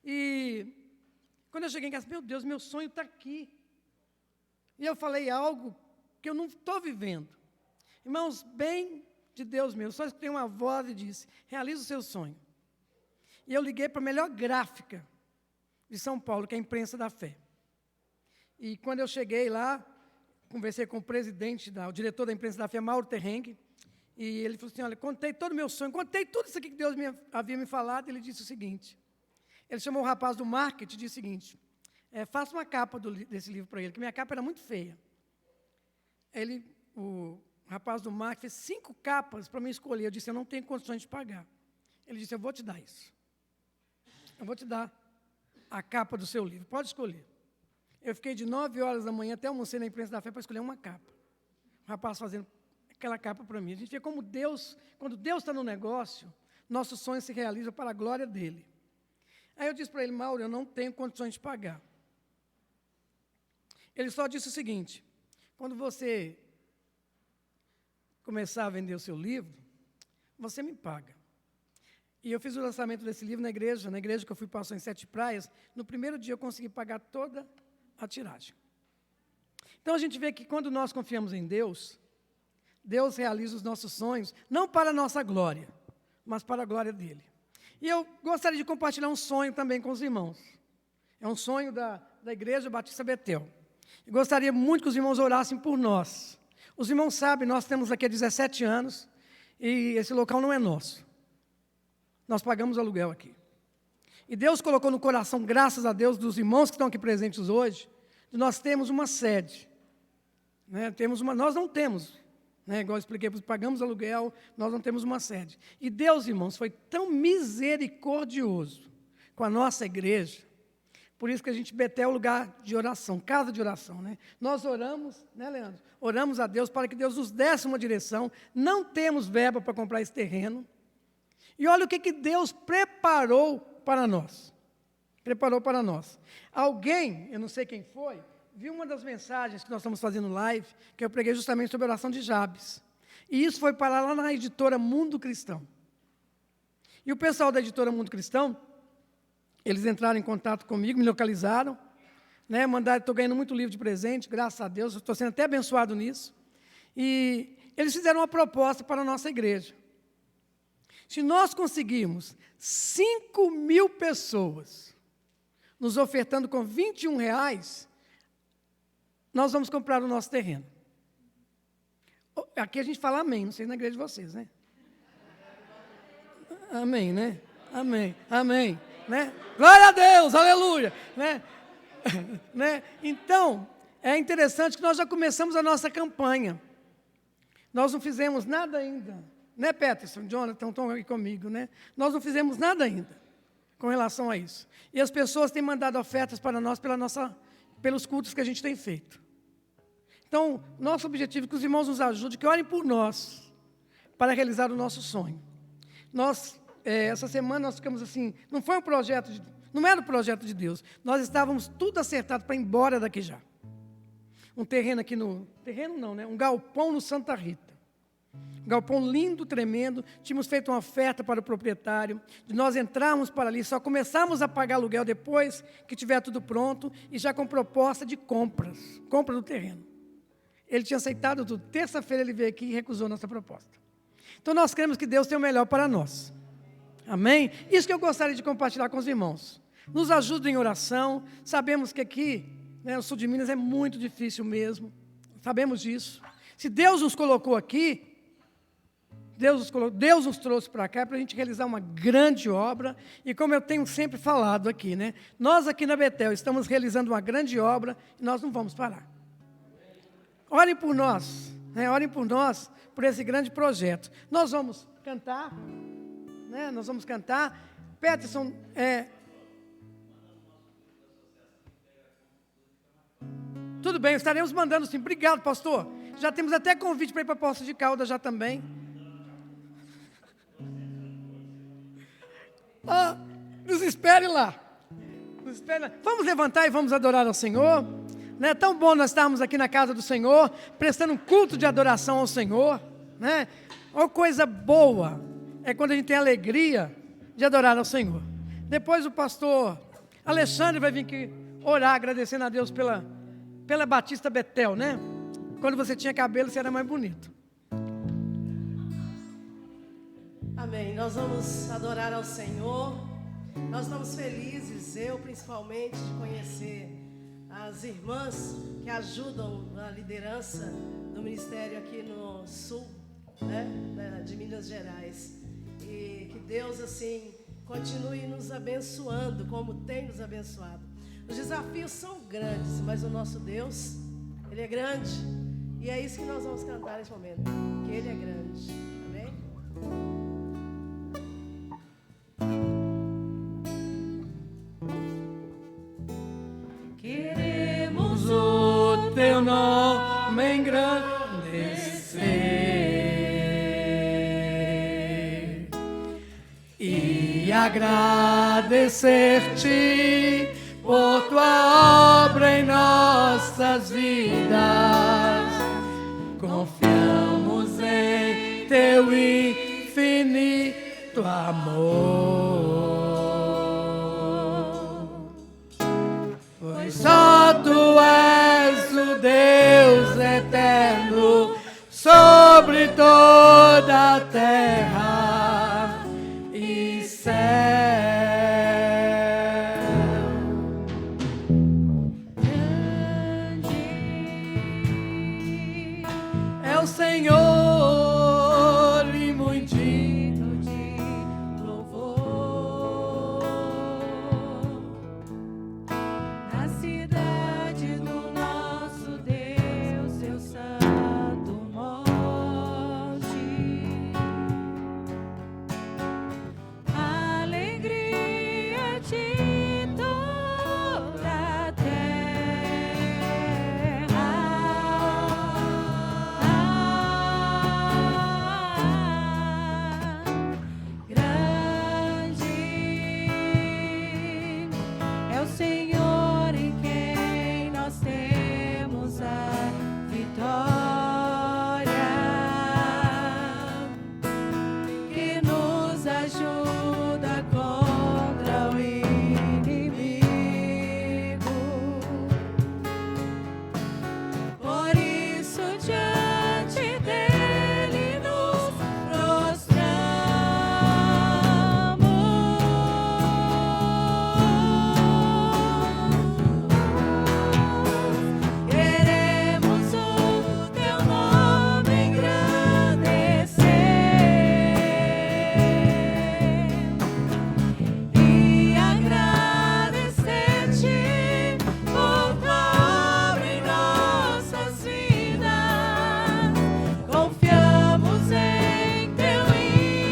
E quando eu cheguei em casa, meu Deus, meu sonho está aqui. E eu falei algo que eu não estou vivendo. Irmãos, bem de Deus mesmo, só escutei uma voz e disse, realiza o seu sonho. E eu liguei para a melhor gráfica de São Paulo, que é a Imprensa da Fé. E quando eu cheguei lá, conversei com o diretor da Imprensa da Fé, Mauro Terrengue, e ele falou assim, olha, contei todo o meu sonho, contei tudo isso aqui que Deus havia me falado, e ele disse o seguinte, ele chamou o rapaz do marketing e disse o seguinte, faça uma capa desse livro para ele, que minha capa era muito feia. O rapaz do marketing fez 5 capas para me escolher, eu disse, eu não tenho condições de pagar. Ele disse, eu vou te dar isso. Eu vou te dar a capa do seu livro, pode escolher. Eu fiquei de 9 horas da manhã até almocei na Imprensa da Fé para escolher uma capa. O rapaz fazendo aquela capa para mim. A gente vê como Deus, quando Deus está no negócio, nossos sonhos se realizam para a glória dEle. Aí eu disse para ele, Mauro, eu não tenho condições de pagar. Ele só disse o seguinte, quando você começar a vender o seu livro, você me paga. E eu fiz o lançamento desse livro na igreja que eu fui passar em 7 praias, no primeiro dia eu consegui pagar toda a tiragem. Então a gente vê que quando nós confiamos em Deus, Deus realiza os nossos sonhos, não para a nossa glória, mas para a glória dEle. E eu gostaria de compartilhar um sonho também com os irmãos. É um sonho da Igreja Batista Betel. Eu gostaria muito que os irmãos orassem por nós. Os irmãos sabem, nós temos aqui há 17 anos, e esse local não é nosso. Nós pagamos aluguel aqui. E Deus colocou no coração, graças a Deus, dos irmãos que estão aqui presentes hoje, de nós temos uma sede. Né? Nós não temos, né? Igual eu expliquei, pagamos aluguel, nós não temos uma sede. E Deus, irmãos, foi tão misericordioso com a nossa igreja, por isso que a gente Betel é o lugar de oração, casa de oração. Né? Nós oramos, né, Leandro? Oramos a Deus para que Deus nos desse uma direção, não temos verba para comprar esse terreno. E olha o que Deus preparou para nós. Preparou para nós. Alguém, eu não sei quem foi, viu uma das mensagens que nós estamos fazendo live, que eu preguei justamente sobre a oração de Jabes. E isso foi parar lá na editora Mundo Cristão. E o pessoal da editora Mundo Cristão, eles entraram em contato comigo, me localizaram, né, mandaram, estou ganhando muito livro de presente, graças a Deus, estou sendo até abençoado nisso. E eles fizeram uma proposta para a nossa igreja. Se nós conseguirmos 5.000 pessoas nos ofertando com R$21, nós vamos comprar o nosso terreno. Aqui a gente fala amém, não sei na igreja de vocês, né? Amém, né? Amém, amém, né? Glória a Deus, aleluia, né? Né? Então, é interessante que nós já começamos a nossa campanha. Nós não fizemos nada ainda. Né, Peterson, Jonathan, estão aqui comigo, né? Nós não fizemos nada ainda com relação a isso. E as pessoas têm mandado ofertas para nós pelos cultos que a gente tem feito. Então, nosso objetivo é que os irmãos nos ajudem, que orem por nós, para realizar o nosso sonho. Essa semana, nós ficamos assim, não era um projeto de Deus, nós estávamos tudo acertado para ir embora daqui já. Um terreno aqui um galpão no Santa Rita. Um galpão lindo, tremendo, tínhamos feito uma oferta para o proprietário, de nós entrarmos para ali, só começarmos a pagar aluguel depois que tiver tudo pronto, e já com proposta de compra do terreno. Ele tinha aceitado tudo, terça-feira ele veio aqui e recusou nossa proposta. Então nós queremos que Deus tenha o melhor para nós, amém? Isso que eu gostaria de compartilhar com os irmãos, nos ajudem em oração, sabemos que aqui, né, o sul de Minas é muito difícil mesmo, sabemos disso, se Deus nos colocou aqui, Deus nos trouxe para cá para a gente realizar uma grande obra, e como eu tenho sempre falado aqui, né, nós aqui na Betel estamos realizando uma grande obra e nós não vamos parar. Orem por nós, né, orem por nós, por esse grande projeto. Nós vamos cantar, né, Peterson, tudo bem, estaremos mandando sim, obrigado pastor, já temos até convite para ir para Poços de Caldas já também. Nos espere lá. Vamos levantar e vamos adorar ao Senhor. É tão bom nós estarmos aqui na casa do Senhor, prestando um culto de adoração ao Senhor. Né? Uma coisa boa é quando a gente tem alegria de adorar ao Senhor. Depois o pastor Alexandre vai vir aqui orar, agradecendo a Deus pela Batista Betel, né? Quando você tinha cabelo, você era mais bonito. Amém. Nós vamos adorar ao Senhor. Nós estamos felizes, eu principalmente, de conhecer as irmãs que ajudam na liderança do ministério aqui no sul, né, de Minas Gerais. E que Deus, assim, continue nos abençoando, como tem nos abençoado. Os desafios são grandes, mas o nosso Deus, Ele é grande. E é isso que nós vamos cantar nesse momento, que Ele é grande. Amém? Queremos o teu nome engrandecer e agradecer-te por tua obra em nossas vidas. Confiamos em teu infinito amor, pois só tu és o Deus eterno sobre toda a terra e céu. É o Senhor e muito digno de louvor. Na cidade do nosso Deus, seu santo monte, alegria de toda a terra. Grande é o Senhor em quem nós temos a vitória, que nos ajuda contra o inimigo. Por isso diante dele nos prostramos. Queremos o teu nome engrandecer e agradecer-te por tua obra em nossas vidas. Confiamos em teu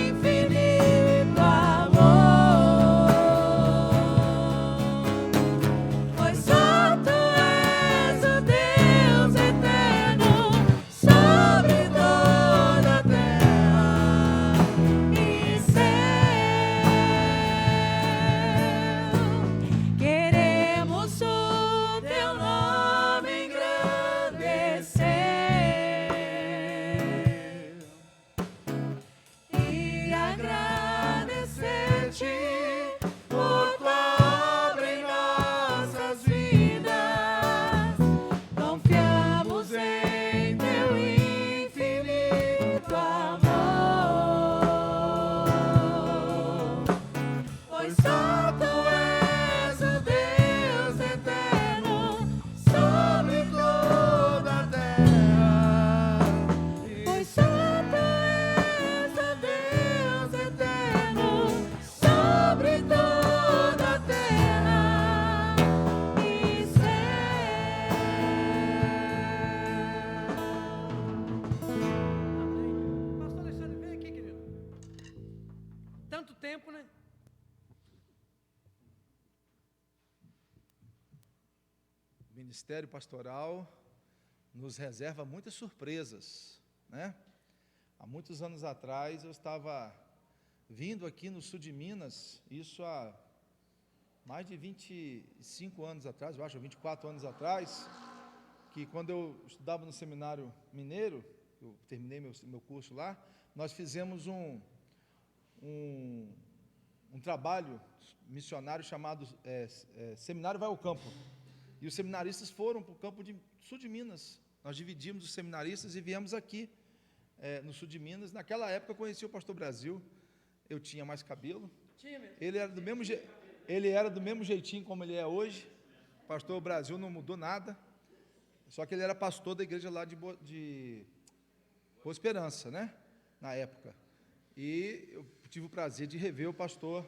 infinito amor, pois só tu és o Deus eterno sobre toda a terra e céu. Queremos o teu nome engrandecer e agradecer-te por tua obra em nossas vidas. Confiamos em teu infinito amor, pois só tu és o Deus eterno sobre toda a terra. Pois só tu és o Deus eterno sobre toda a terra e céu. Pastor Alexandre, vem aqui, querido. Tanto tempo, né? O Ministério Pastoral nos reserva muitas surpresas, né? Há muitos anos atrás eu estava vindo aqui no sul de Minas, isso há mais de 25 anos atrás, eu acho, 24 anos atrás, que quando eu estudava no Seminário Mineiro, eu terminei meu curso lá, nós fizemos um trabalho missionário chamado Seminário Vai ao Campo. E os seminaristas foram para o campo sul de Minas. Nós dividimos os seminaristas e viemos aqui, no sul de Minas. Naquela época eu conheci o pastor Brasil, eu tinha mais cabelo. Ele era do mesmo jeitinho como ele é hoje. O pastor Brasil não mudou nada, só que ele era pastor da igreja lá de Boa Esperança, né? Na época. E eu tive o prazer de rever o pastor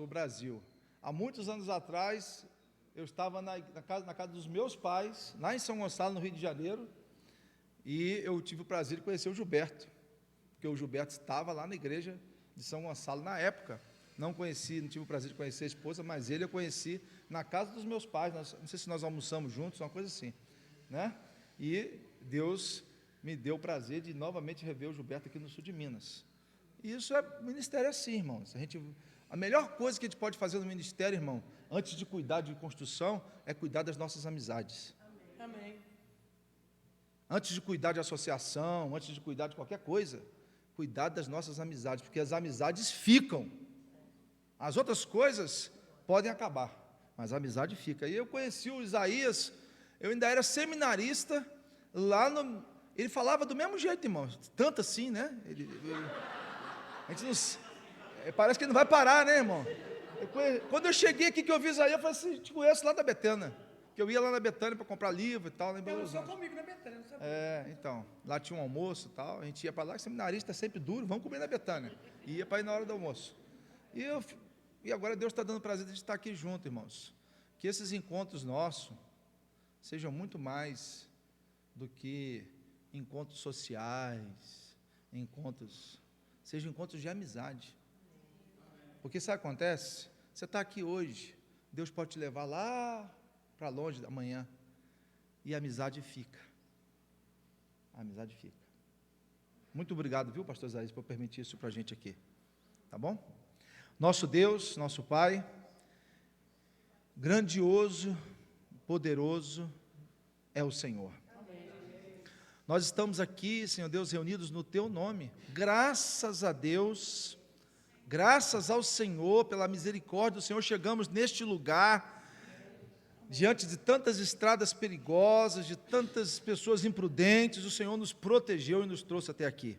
Brasil. Há muitos anos atrás, eu estava na casa dos meus pais, lá em São Gonçalo, no Rio de Janeiro, e eu tive o prazer de conhecer o Gilberto, porque o Gilberto estava lá na igreja de São Gonçalo na época. Não tive o prazer de conhecer a esposa, mas ele eu conheci na casa dos meus pais. Não sei se nós almoçamos juntos, uma coisa assim, né? E Deus me deu o prazer de novamente rever o Gilberto aqui no sul de Minas. E isso ministério assim, irmãos. A melhor coisa que a gente pode fazer no ministério, irmão, antes de cuidar de construção, é cuidar das nossas amizades. Amém. Antes de cuidar de associação, antes de cuidar de qualquer coisa, cuidar das nossas amizades, porque as amizades ficam. As outras coisas podem acabar, mas a amizade fica. E eu conheci o Isaías, eu ainda era seminarista, ele falava do mesmo jeito, irmão, tanto assim, né? A gente não, parece que ele não vai parar, né, irmão? Quando eu cheguei aqui, que eu vi Isaías, eu falei assim, te conheço lá da Betânia, que eu ia lá na Betânia para comprar livro e tal, lá em Belo Horizonte. Comigo na Betânia, não sabia. Então, lá tinha um almoço e tal, a gente ia para lá, seminarista é sempre duro, vamos comer na Betânia. E ia para ir na hora do almoço. E agora Deus está dando o prazer de estar aqui junto, irmãos. Que esses encontros nossos sejam muito mais do que encontros sociais, sejam encontros de amizade. Porque sabe o que acontece? Você está aqui hoje, Deus pode te levar lá para longe amanhã, e a amizade fica. A amizade fica. Muito obrigado, viu, pastor Isaías, por permitir isso para a gente aqui. Tá bom? Nosso Deus, nosso Pai, grandioso, poderoso é o Senhor. Amém. Nós estamos aqui, Senhor Deus, reunidos no Teu nome, graças a Deus, graças ao Senhor, pela misericórdia do Senhor, chegamos neste lugar, diante de tantas estradas perigosas, de tantas pessoas imprudentes, o Senhor nos protegeu e nos trouxe até aqui.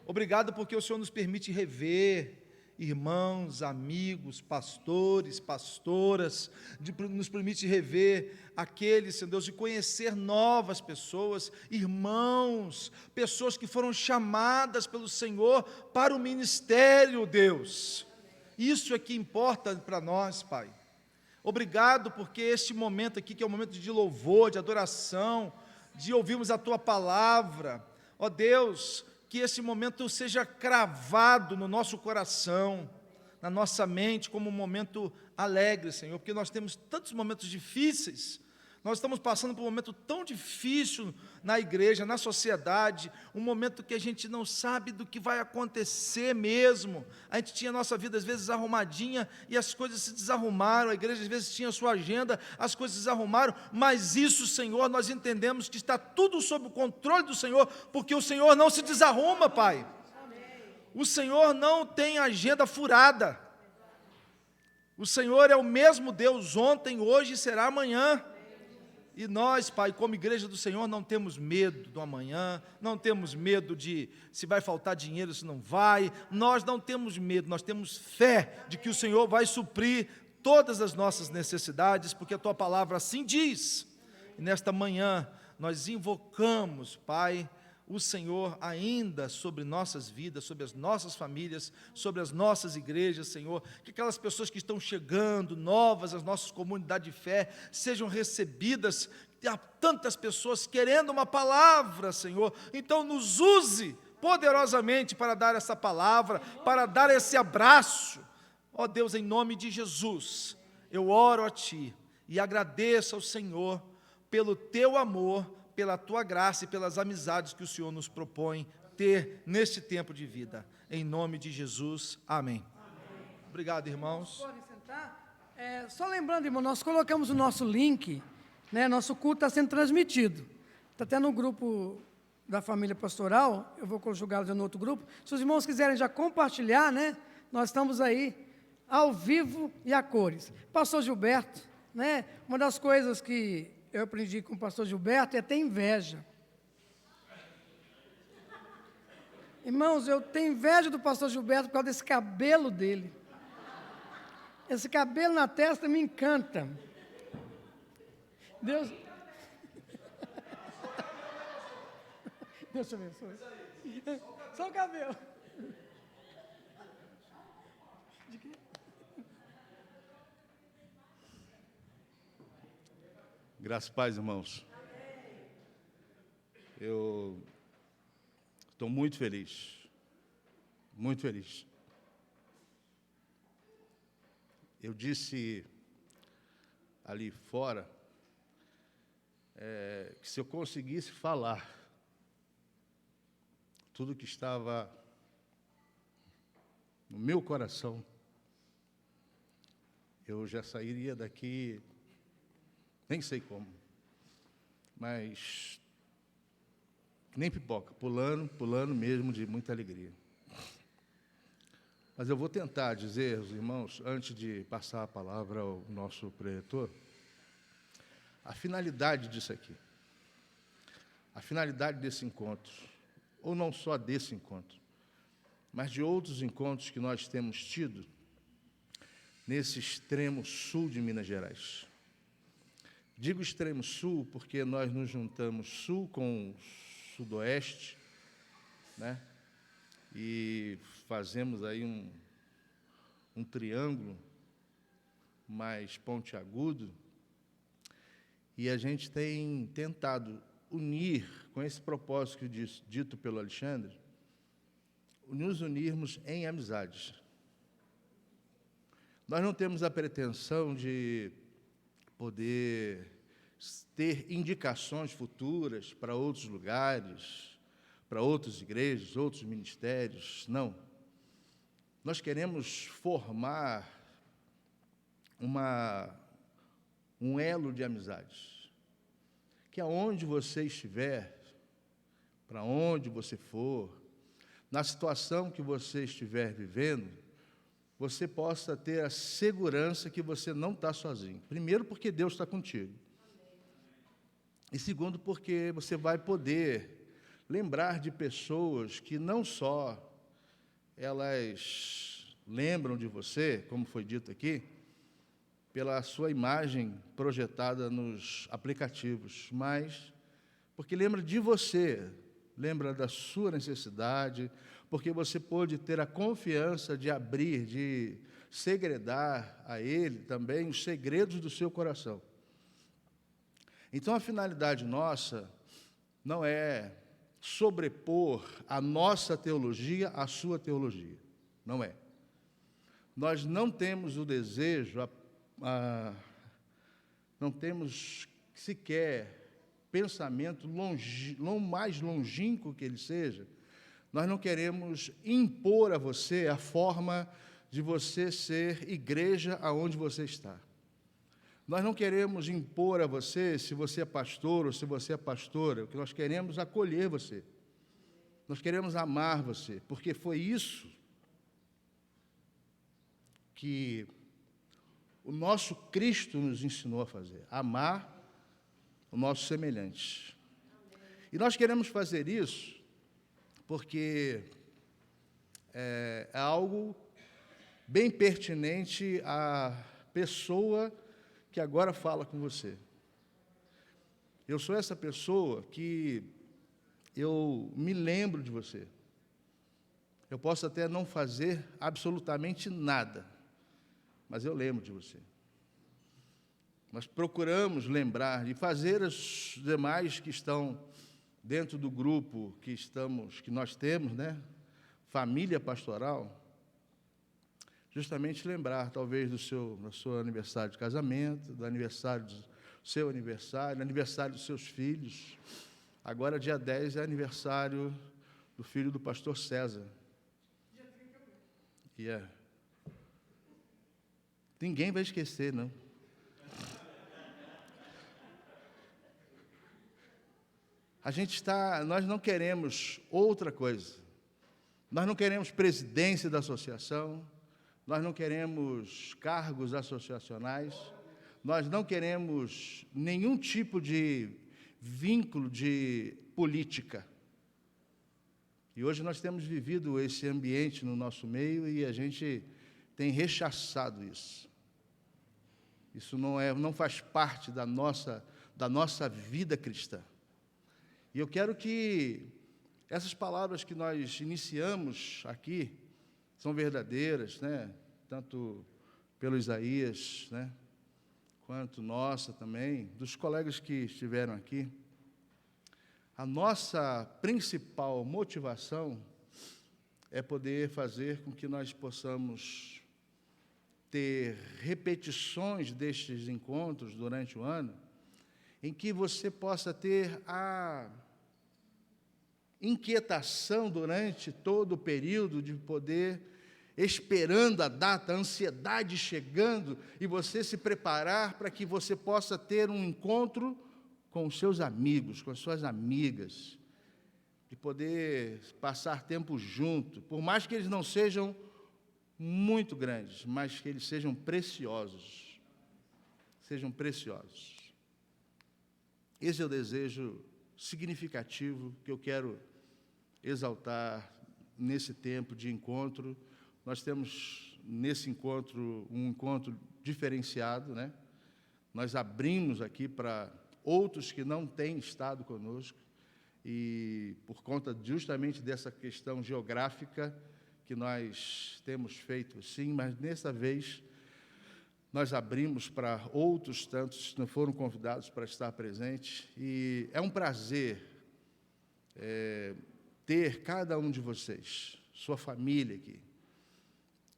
Obrigado porque o Senhor nos permite rever irmãos, amigos, pastores, pastoras, nos permite rever aqueles, Senhor Deus, de conhecer novas pessoas, irmãos, pessoas que foram chamadas pelo Senhor para o ministério, Deus. Isso é que importa para nós, Pai. Obrigado porque este momento aqui, que é um momento de louvor, de adoração, de ouvirmos a Tua palavra, ó Deus, que esse momento seja cravado no nosso coração, na nossa mente, como um momento alegre, Senhor, porque nós temos tantos momentos difíceis, nós estamos passando por um momento tão difícil na igreja, na sociedade, um momento que a gente não sabe do que vai acontecer mesmo. A gente tinha a nossa vida às vezes arrumadinha e as coisas se desarrumaram, a igreja às vezes tinha a sua agenda, as coisas se desarrumaram, mas isso, Senhor, nós entendemos que está tudo sob o controle do Senhor, porque o Senhor não se desarruma, Pai. O Senhor não tem agenda furada. O Senhor é o mesmo Deus ontem, hoje e será amanhã. E nós, Pai, como igreja do Senhor, não temos medo do amanhã, não temos medo de se vai faltar dinheiro, se não vai, nós não temos medo, nós temos fé de que o Senhor vai suprir todas as nossas necessidades, porque a Tua palavra assim diz. E nesta manhã, nós invocamos, Pai, o Senhor ainda sobre nossas vidas, sobre as nossas famílias, sobre as nossas igrejas, Senhor, que aquelas pessoas que estão chegando, novas, as nossas comunidades de fé, sejam recebidas. Há tantas pessoas querendo uma palavra, Senhor, então nos use poderosamente para dar essa palavra, para dar esse abraço. Ó Deus, em nome de Jesus, eu oro a Ti e agradeço ao Senhor pelo Teu amor, pela Tua graça e pelas amizades que o Senhor nos propõe ter neste tempo de vida. Em nome de Jesus, amém. Obrigado, irmãos. Podem sentar. Só lembrando, irmão, nós colocamos o nosso link, né? Nosso culto está sendo transmitido. Está até no grupo da família pastoral, eu vou conjugá-lo no outro grupo. Se os irmãos quiserem já compartilhar, né? nós estamos aí ao vivo e a cores. Pastor Gilberto, né? Uma das coisas que eu aprendi com o pastor Gilberto é ter inveja. Irmãos, eu tenho inveja do pastor Gilberto por causa desse cabelo dele. Esse cabelo na testa me encanta. Deus te abençoe. Só o cabelo. Graças a paz, irmãos. Eu estou muito feliz. Muito feliz. Eu disse ali fora que se eu conseguisse falar tudo que estava no meu coração, eu já sairia daqui, nem sei como, mas nem pipoca, pulando mesmo de muita alegria. Mas eu vou tentar dizer aos irmãos, antes de passar a palavra ao nosso preletor, a finalidade disso aqui, a finalidade desse encontro, ou não só desse encontro, mas de outros encontros que nós temos tido nesse extremo sul de Minas Gerais. Digo extremo sul porque nós nos juntamos sul com sudoeste, né? E fazemos aí um triângulo mais pontiagudo, e a gente tem tentado unir, com esse propósito dito pelo Alexandre, nos unirmos em amizades. Nós não temos a pretensão de poder ter indicações futuras para outros lugares, para outras igrejas, outros ministérios, não. Nós queremos formar um elo de amizades, que aonde você estiver, para onde você for, na situação que você estiver vivendo, você possa ter a segurança que você não está sozinho. Primeiro, porque Deus está contigo. E segundo, porque você vai poder lembrar de pessoas que não só elas lembram de você, como foi dito aqui, pela sua imagem projetada nos aplicativos, mas porque lembra de você, lembra da sua necessidade, porque você pôde ter a confiança de abrir, de segredar a ele também os segredos do seu coração. Então, a finalidade nossa não é sobrepor a nossa teologia à sua teologia. Não é. Nós não temos o desejo, não temos sequer pensamento mais longínquo que ele seja, nós não queremos impor a você a forma de você ser igreja aonde você está. Nós não queremos impor a você se você é pastor ou se você é pastora. O que nós queremos é acolher você. Nós queremos amar você, porque foi isso que o nosso Cristo nos ensinou a fazer, amar o nosso semelhante. E nós queremos fazer isso porque é algo bem pertinente à pessoa que agora fala com você. Eu sou essa pessoa que eu me lembro de você. Eu posso até não fazer absolutamente nada, mas eu lembro de você. Nós procuramos lembrar e fazer os demais que estão dentro do grupo que nós temos, né? Família pastoral, justamente lembrar, talvez, do seu aniversário de casamento, do aniversário do seu aniversário, do aniversário dos seus filhos. Agora, dia 10, é aniversário do filho do pastor César. Ninguém vai esquecer, não. Nós não queremos outra coisa. Nós não queremos presidência da associação, nós não queremos cargos associacionais, nós não queremos nenhum tipo de vínculo de política. E hoje nós temos vivido esse ambiente no nosso meio e a gente tem rechaçado isso. Isso não faz parte da nossa vida cristã. E eu quero que essas palavras que nós iniciamos aqui são verdadeiras, né? Tanto pelo Isaías, né? Quanto nossa também, dos colegas que estiveram aqui. A nossa principal motivação é poder fazer com que nós possamos ter repetições destes encontros durante o ano, em que você possa ter a inquietação durante todo o período de poder, esperando a data, a ansiedade chegando, e você se preparar para que você possa ter um encontro com os seus amigos, com as suas amigas, e poder passar tempo junto, por mais que eles não sejam muito grandes, mas que eles sejam preciosos. Sejam preciosos. Esse é o desejo significativo que eu quero exaltar nesse tempo de encontro. Nós temos, nesse encontro, um encontro diferenciado, né? Nós abrimos aqui para outros que não têm estado conosco, e por conta justamente dessa questão geográfica que nós temos feito sim, mas dessa vez nós abrimos para outros tantos que não foram convidados para estar presentes, e é um prazer ter cada um de vocês, sua família aqui,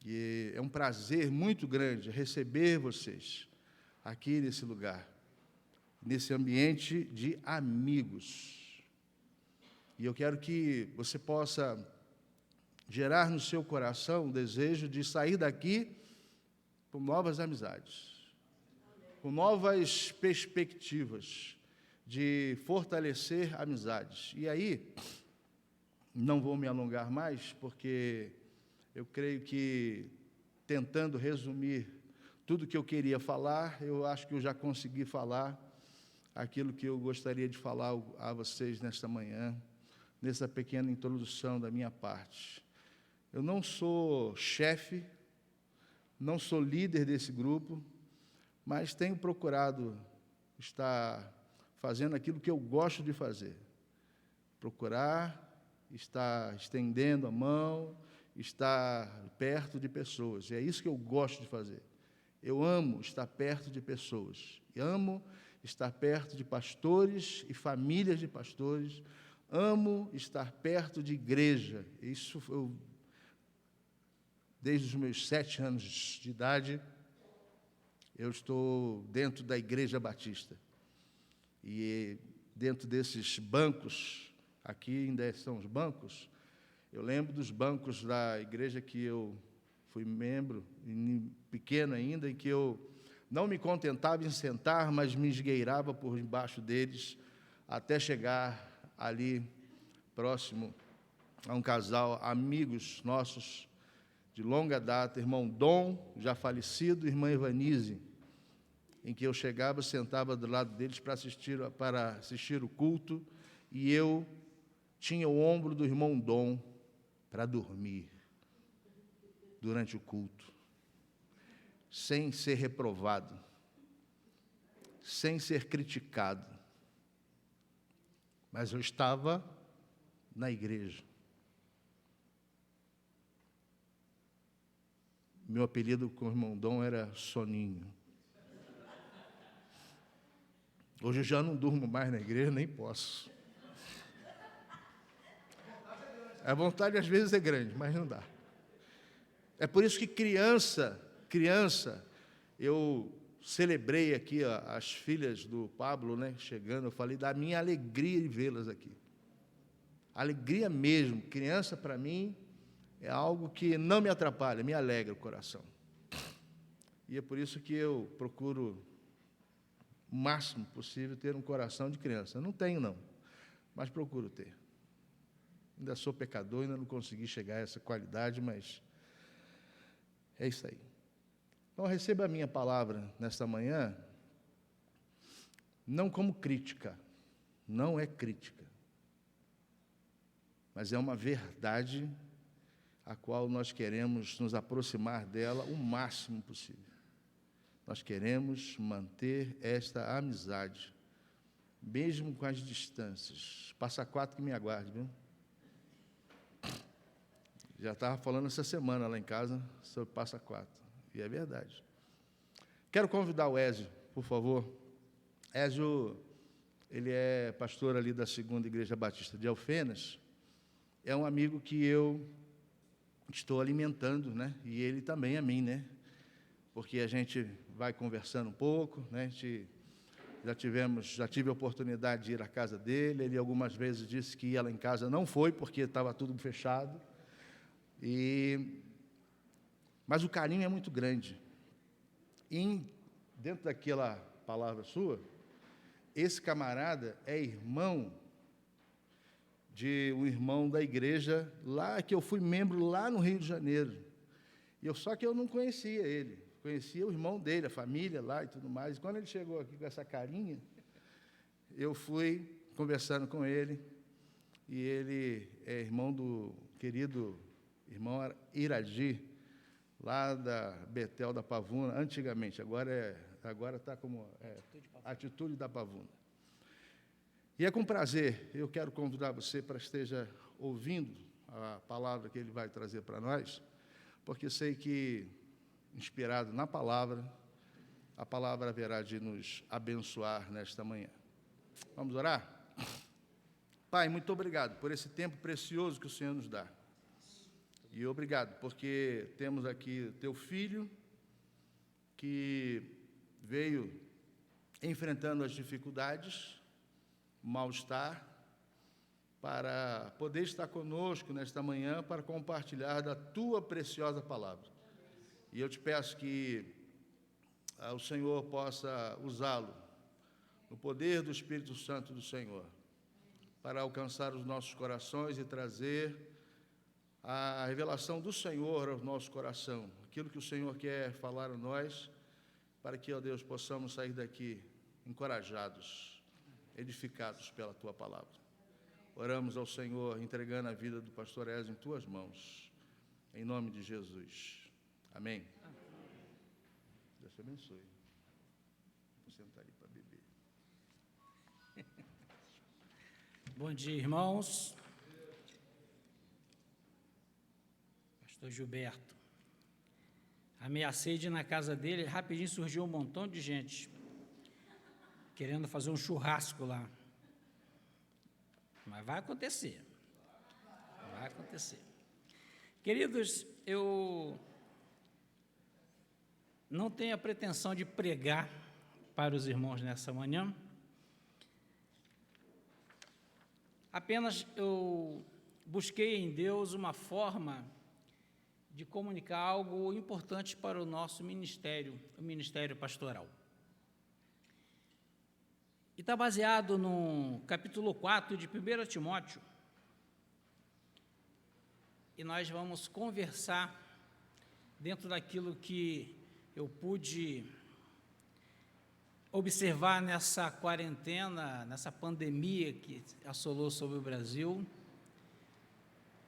e é um prazer muito grande receber vocês aqui nesse lugar, nesse ambiente de amigos. E eu quero que você possa gerar no seu coração o desejo de sair daqui com novas amizades, com novas perspectivas, de fortalecer amizades. E aí, não vou me alongar mais, porque eu creio que, tentando resumir tudo que eu queria falar, eu acho que eu já consegui falar aquilo que eu gostaria de falar a vocês nesta manhã, nessa pequena introdução da minha parte. Eu não sou chefe, não sou líder desse grupo, mas tenho procurado estar fazendo aquilo que eu gosto de fazer. Procurar estar estendendo a mão, estar perto de pessoas. E é isso que eu gosto de fazer. Eu amo estar perto de pessoas. Amo estar perto de pastores e famílias de pastores. Amo estar perto de igreja. Isso eu, desde os meus 7 anos de idade, eu estou dentro da Igreja Batista. E dentro desses bancos, aqui ainda são os bancos, eu lembro dos bancos da igreja que eu fui membro, pequeno ainda, em que eu não me contentava em sentar, mas me esgueirava por embaixo deles, até chegar ali, próximo a um casal, amigos nossos, de longa data, irmão Dom, já falecido, irmã Evanise, em que eu chegava, sentava do lado deles para assistir o culto, e eu tinha o ombro do irmão Dom para dormir durante o culto, sem ser reprovado, sem ser criticado, mas eu estava na igreja. Meu apelido com o irmão Dom era Soninho. Hoje eu já não durmo mais na igreja, nem posso. A vontade às vezes é grande, mas não dá. É por isso que criança, eu celebrei aqui as filhas do Pablo, né, chegando, eu falei da minha alegria de vê-las aqui. Alegria mesmo. Criança, para mim, é algo que não me atrapalha, me alegra o coração. E é por isso que eu procuro o máximo possível ter um coração de criança. Não tenho, não, mas procuro ter. Ainda sou pecador, ainda não consegui chegar a essa qualidade, mas É isso aí. Então, receba a minha palavra nesta manhã, não como crítica, não é crítica, mas é uma verdade a qual nós queremos nos aproximar dela o máximo possível. Nós queremos manter esta amizade, mesmo com as distâncias. Passa 4 que me aguarde, viu? Já estava falando essa semana lá em casa sobre Passa 4, e é verdade. Quero convidar o Ézio, por favor. Ézio, ele é pastor ali da 2ª Igreja Batista de Alfenas, é um amigo que eu estou alimentando, né? E ele também a mim, né? Porque a gente vai conversando um pouco, né? A gente já tive a oportunidade de ir à casa dele, ele algumas vezes disse que ia lá em casa, não foi, porque estava tudo fechado, mas o carinho é muito grande. E dentro daquela palavra sua, esse camarada é irmão de um irmão da igreja, lá que eu fui membro lá no Rio de Janeiro. Só que eu não conhecia ele, conhecia o irmão dele, a família lá e tudo mais. E quando ele chegou aqui com essa carinha, eu fui conversando com ele, e ele é irmão do querido irmão Iradi, lá da Betel da Pavuna, antigamente, agora está como Atitude da Pavuna. E é com prazer, eu quero convidar você para que esteja ouvindo a palavra que ele vai trazer para nós, porque sei que, inspirado na palavra, a palavra haverá de nos abençoar nesta manhã. Vamos orar? Pai, muito obrigado por esse tempo precioso que o Senhor nos dá. E obrigado, porque temos aqui teu filho, que veio enfrentando as dificuldades, mal-estar, para poder estar conosco nesta manhã, para compartilhar da tua preciosa palavra. E eu te peço que o Senhor possa usá-lo, no poder do Espírito Santo do Senhor, para alcançar os nossos corações e trazer a revelação do Senhor ao nosso coração, aquilo que o Senhor quer falar a nós, para que, ó Deus, possamos sair daqui encorajados, edificados pela Tua palavra. Oramos ao Senhor, entregando a vida do pastor Ézio em Tuas mãos, em nome de Jesus. Amém. Deus te abençoe. Vou sentar ali para beber. Bom dia, irmãos. Pastor Gilberto. Ameacei de ir na casa dele, rapidinho surgiu um montão de gente querendo fazer um churrasco lá. Mas vai acontecer. Vai acontecer. Queridos, eu não tenho a pretensão de pregar para os irmãos nessa manhã. Apenas eu busquei em Deus uma forma de comunicar algo importante para o nosso ministério, o ministério pastoral. E está baseado no capítulo 4 de 1 Timóteo. E nós vamos conversar dentro daquilo que eu pude observar nessa quarentena, nessa pandemia que assolou sobre o Brasil,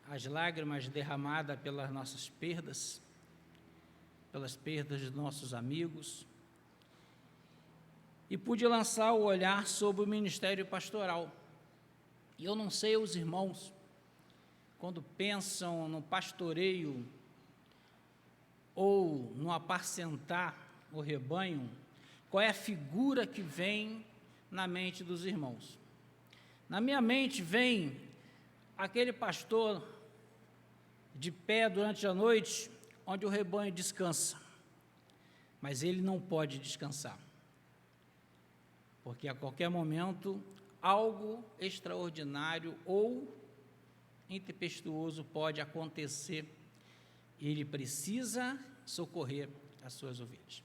as lágrimas derramadas pelas nossas perdas, pelas perdas dos nossos amigos, e pude lançar o olhar sobre o ministério pastoral. E eu não sei os irmãos, quando pensam no pastoreio ou no apacentar o rebanho, qual é a figura que vem na mente dos irmãos. Na minha mente vem aquele pastor de pé durante a noite, onde o rebanho descansa, mas ele não pode descansar, porque a qualquer momento algo extraordinário ou intempestuoso pode acontecer e ele precisa socorrer as suas ovelhas.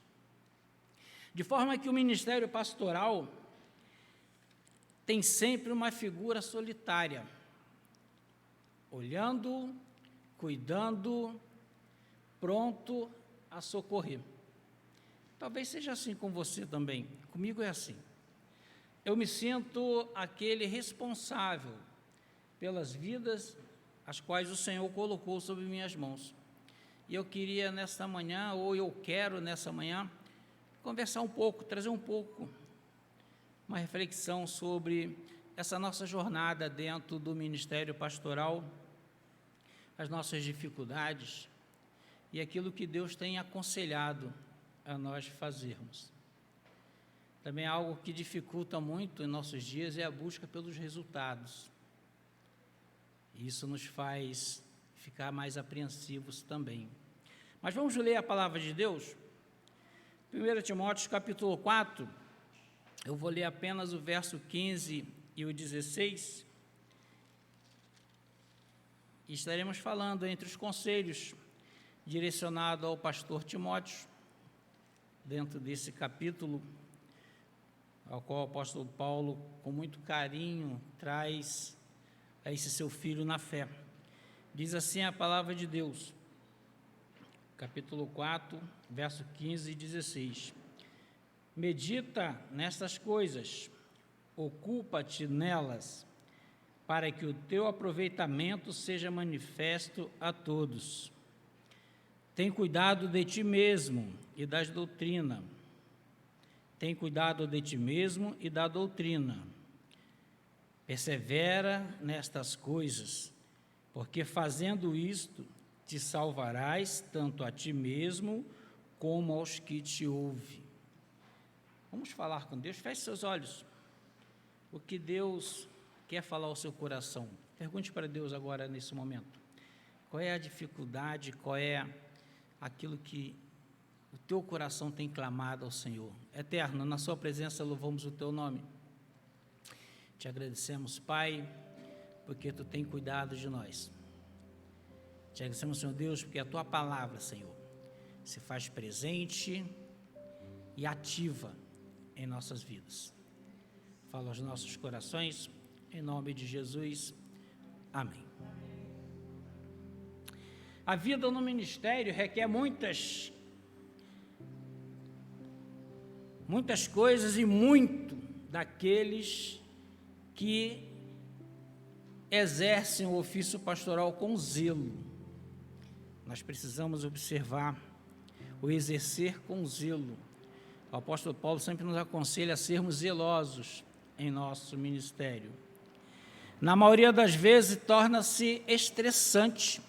De forma que o ministério pastoral tem sempre uma figura solitária, olhando, cuidando, pronto a socorrer. Talvez seja assim com você também. Comigo é assim. Eu me sinto aquele responsável pelas vidas as quais o Senhor colocou sobre minhas mãos. E eu queria nesta manhã, ou eu quero nessa manhã, conversar um pouco, trazer um pouco, uma reflexão sobre essa nossa jornada dentro do ministério pastoral, as nossas dificuldades e aquilo que Deus tem aconselhado a nós fazermos. Também algo que dificulta muito em nossos dias é a busca pelos resultados. Isso nos faz ficar mais apreensivos também. Mas vamos ler a palavra de Deus? 1 Timóteo capítulo 4, eu vou ler apenas o verso 15 e o 16. E estaremos falando entre os conselhos direcionados ao pastor Timóteo, dentro desse capítulo, ao qual o apóstolo Paulo, com muito carinho, traz a esse seu filho na fé. Diz assim a palavra de Deus, capítulo 4, verso 15 e 16. Medita nestas coisas, ocupa-te nelas, para que o teu aproveitamento seja manifesto a todos. Tem cuidado de ti mesmo e das doutrinas. Tem cuidado de ti mesmo e da doutrina. Persevera nestas coisas, porque fazendo isto, te salvarás tanto a ti mesmo como aos que te ouvem. Vamos falar com Deus? Feche seus olhos. O que Deus quer falar ao seu coração? Pergunte para Deus agora, nesse momento. Qual é a dificuldade, qual é aquilo que o teu coração tem clamado ao Senhor? Eterno, na sua presença louvamos o teu nome. Te agradecemos, Pai, porque tu tem cuidado de nós. Te agradecemos, Senhor Deus, porque a tua palavra, Senhor, se faz presente e ativa em nossas vidas. Fala aos nossos corações, em nome de Jesus. Amém. A vida no ministério requer muitas coisas e muito daqueles que exercem o ofício pastoral com zelo. Nós precisamos observar o exercer com zelo. O apóstolo Paulo sempre nos aconselha a sermos zelosos em nosso ministério. Na maioria das vezes, torna-se estressante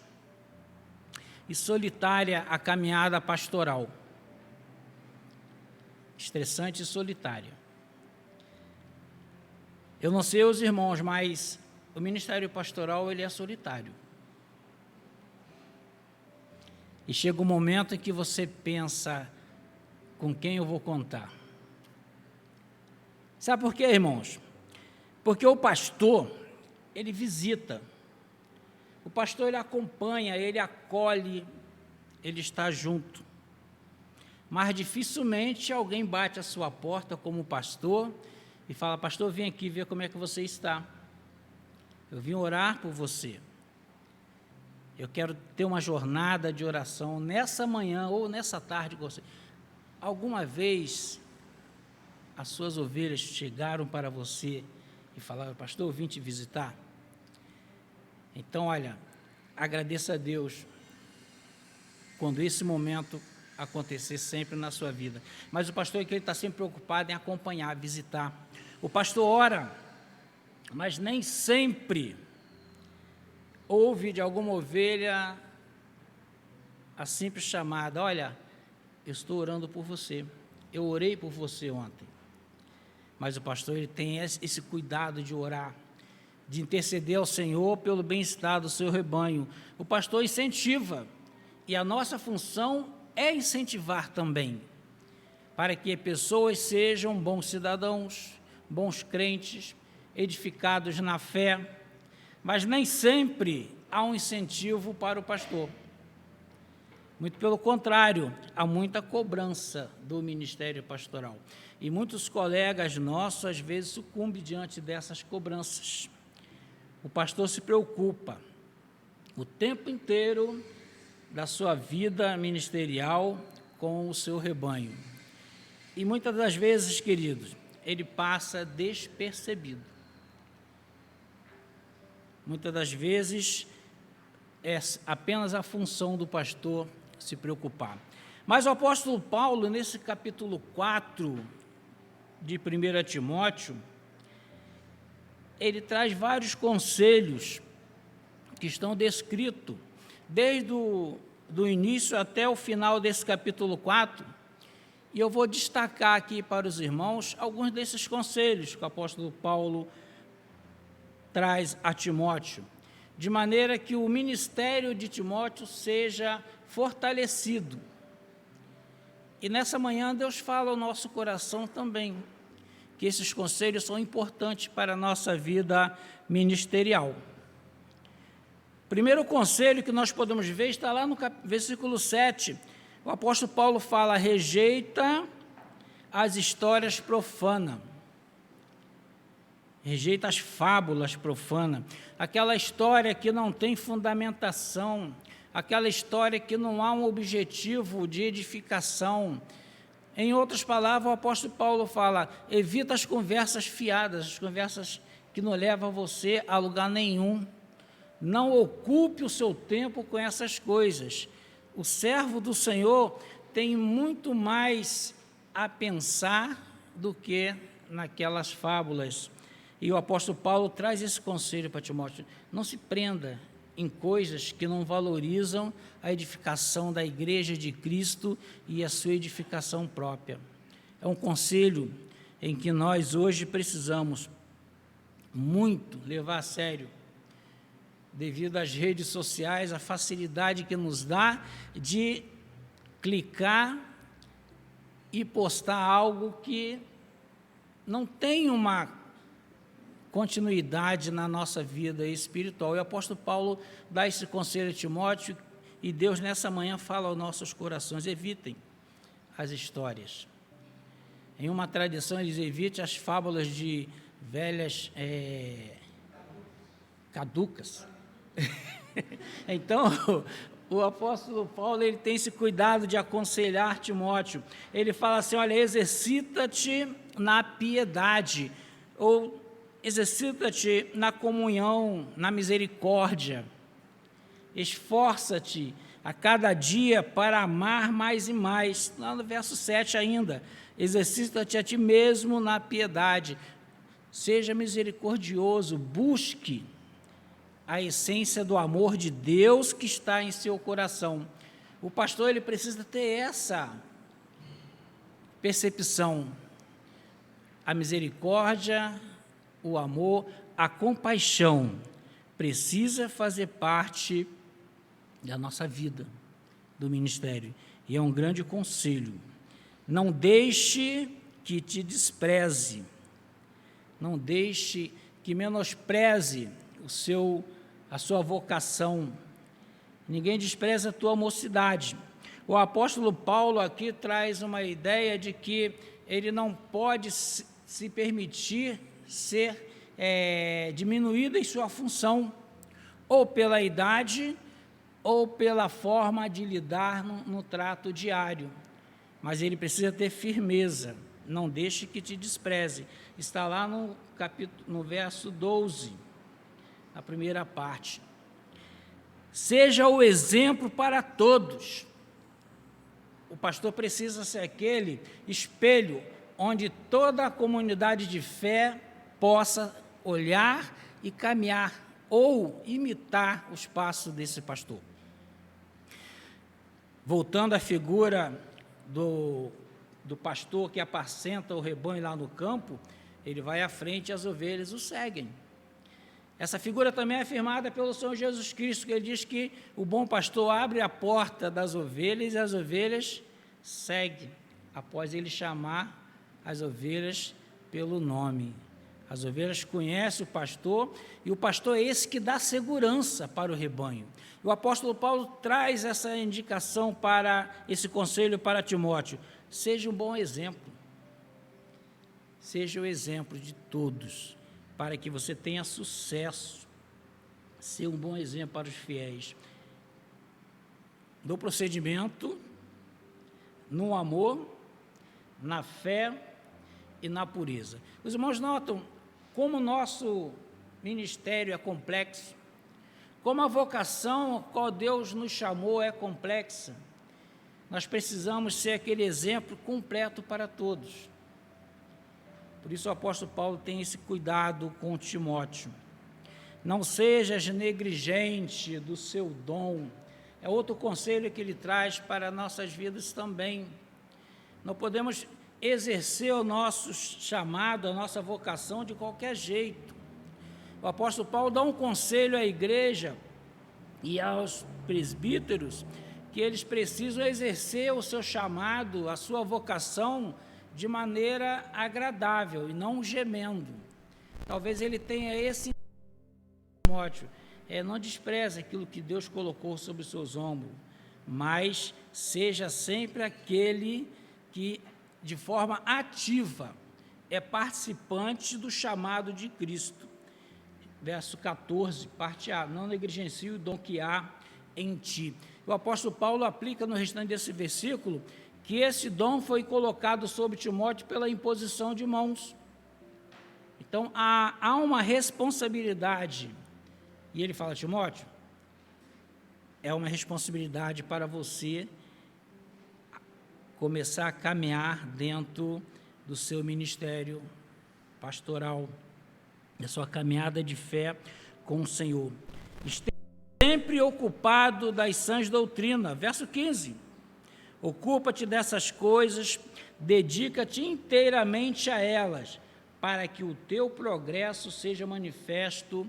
e solitária a caminhada pastoral. Estressante e solitária. Eu não sei os irmãos, mas o ministério pastoral, ele é solitário. E chega um momento em que você pensa, com quem eu vou contar? Sabe por quê, irmãos? Porque o pastor, ele visita. O pastor, ele acompanha, ele acolhe, ele está junto. Mas dificilmente alguém bate a sua porta como pastor e fala: pastor, vem aqui ver como é que você está. Eu vim orar por você. Eu quero ter uma jornada de oração nessa manhã ou nessa tarde com você. Alguma vez as suas ovelhas chegaram para você e falaram: pastor, eu vim te visitar? Então, olha, agradeça a Deus quando esse momento acontecer sempre na sua vida. Mas o pastor, ele está sempre preocupado em acompanhar, visitar. O pastor ora, mas nem sempre ouve de alguma ovelha a simples chamada: olha, eu estou orando por você, eu orei por você ontem. Mas o pastor, ele tem esse cuidado de orar, de interceder ao Senhor pelo bem-estar do seu rebanho. O pastor incentiva, e a nossa função é incentivar também, para que pessoas sejam bons cidadãos, bons crentes, edificados na fé, mas nem sempre há um incentivo para o pastor. Muito pelo contrário, há muita cobrança do ministério pastoral. E muitos colegas nossos, às vezes, sucumbem diante dessas cobranças. O pastor se preocupa o tempo inteiro da sua vida ministerial com o seu rebanho. E muitas das vezes, queridos, ele passa despercebido. Muitas das vezes é apenas a função do pastor se preocupar. Mas o apóstolo Paulo, nesse capítulo 4 de 1 Timóteo, ele traz vários conselhos que estão descritos desde do início até o final desse capítulo 4, e eu vou destacar aqui para os irmãos alguns desses conselhos que o apóstolo Paulo traz a Timóteo, de maneira que o ministério de Timóteo seja fortalecido. E nessa manhã Deus fala ao nosso coração também, que esses conselhos são importantes para a nossa vida ministerial. Primeiro conselho que nós podemos ver está lá no versículo 7. O apóstolo Paulo fala: rejeita as histórias profanas. Rejeita as fábulas profanas. Aquela história que não tem fundamentação, aquela história que não há um objetivo de edificação. Em outras palavras, o apóstolo Paulo fala: evita as conversas fiadas, as conversas que não levam você a lugar nenhum. Não ocupe o seu tempo com essas coisas. O servo do Senhor tem muito mais a pensar do que naquelas fábulas. E o apóstolo Paulo traz esse conselho para Timóteo: não se prenda em coisas que não valorizam a edificação da igreja de Cristo e a sua edificação própria. É um conselho em que nós hoje precisamos muito levar a sério, devido às redes sociais, a facilidade que nos dá de clicar e postar algo que não tem uma continuidade na nossa vida espiritual. E o apóstolo Paulo dá esse conselho a Timóteo, e Deus nessa manhã fala aos nossos corações: evitem as histórias. Em uma tradição, eles evitem as fábulas de velhas caducas. Então, o apóstolo Paulo, ele tem esse cuidado de aconselhar Timóteo. Ele fala assim: olha, exercita-te na piedade, ou exercita-te na comunhão, na misericórdia. Esforça-te a cada dia para amar mais e mais. Lá no verso 7 ainda: exercita-te a ti mesmo na piedade. Seja misericordioso, busque a essência do amor de Deus que está em seu coração. O pastor, ele precisa ter essa percepção. A misericórdia, o amor, a compaixão precisa fazer parte da nossa vida, do ministério. E é um grande conselho: não deixe que te despreze, não deixe que menospreze a sua vocação. Ninguém despreza a tua mocidade. O apóstolo Paulo aqui traz uma ideia de que ele não pode se permitir ser diminuído em sua função, ou pela idade, ou pela forma de lidar no trato diário. Mas ele precisa ter firmeza. Não deixe que te despreze. Está lá no verso 12, a primeira parte. Seja o exemplo para todos. O pastor precisa ser aquele espelho onde toda a comunidade de fé possa olhar e caminhar ou imitar os passos desse pastor. Voltando à figura do pastor que apacenta o rebanho lá no campo, ele vai à frente e as ovelhas o seguem. Essa figura também é afirmada pelo Senhor Jesus Cristo, que ele diz que o bom pastor abre a porta das ovelhas e as ovelhas seguem, após ele chamar as ovelhas pelo nome. As ovelhas conhecem o pastor, e o pastor é esse que dá segurança para o rebanho. O apóstolo Paulo traz essa indicação esse conselho para Timóteo: seja um bom exemplo, seja o exemplo de todos, para que você tenha sucesso, ser um bom exemplo para os fiéis. No procedimento, no amor, na fé e na pureza. Os irmãos notam como o nosso ministério é complexo, como a vocação a qual Deus nos chamou é complexa. Nós precisamos ser aquele exemplo completo para todos. Por isso o apóstolo Paulo tem esse cuidado com Timóteo. Não sejas negligente do seu dom. É outro conselho que ele traz para nossas vidas também. Não podemos exercer o nosso chamado, a nossa vocação de qualquer jeito. O apóstolo Paulo dá um conselho à igreja e aos presbíteros que eles precisam exercer o seu chamado, a sua vocação de maneira agradável e não gemendo. Talvez ele tenha esse Timóteo, não despreze aquilo que Deus colocou sobre os seus ombros, mas seja sempre aquele que, de forma ativa, é participante do chamado de Cristo. Verso 14, parte A, não negligencie o dom que há em ti. O apóstolo Paulo aplica no restante desse versículo que esse dom foi colocado sobre Timóteo pela imposição de mãos. Então, há uma responsabilidade. E ele fala, Timóteo, é uma responsabilidade para você começar a caminhar dentro do seu ministério pastoral, da sua caminhada de fé com o Senhor. Esteja sempre ocupado das sãs doutrinas. Verso 15. Ocupa-te dessas coisas, dedica-te inteiramente a elas, para que o teu progresso seja manifesto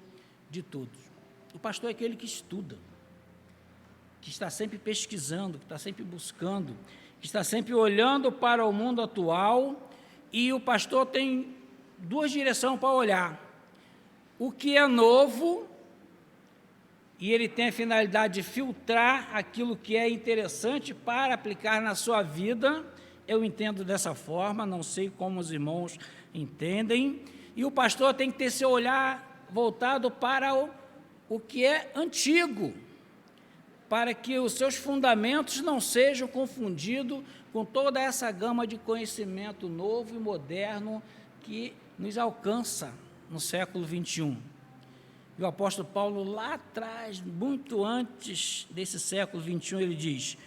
de todos. O pastor é aquele que estuda, que está sempre pesquisando, que está sempre buscando, que está sempre olhando para o mundo atual, e o pastor tem duas direções para olhar. O que é novo, e ele tem a finalidade de filtrar aquilo que é interessante para aplicar na sua vida. Eu entendo dessa forma, não sei como os irmãos entendem, e o pastor tem que ter seu olhar voltado para o que é antigo, para que os seus fundamentos não sejam confundidos com toda essa gama de conhecimento novo e moderno que nos alcança no século 21. E o apóstolo Paulo, lá atrás, muito antes desse século 21, ele diz,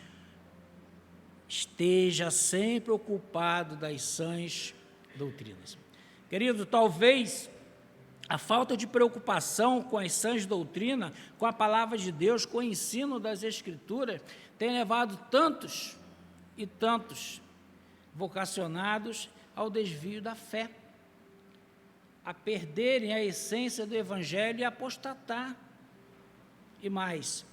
esteja sempre ocupado das sãs doutrinas. Querido, talvez a falta de preocupação com as sãs doutrinas, com a palavra de Deus, com o ensino das Escrituras, tenha levado tantos e tantos vocacionados ao desvio da fé, a perderem a essência do Evangelho e apostatar. E mais,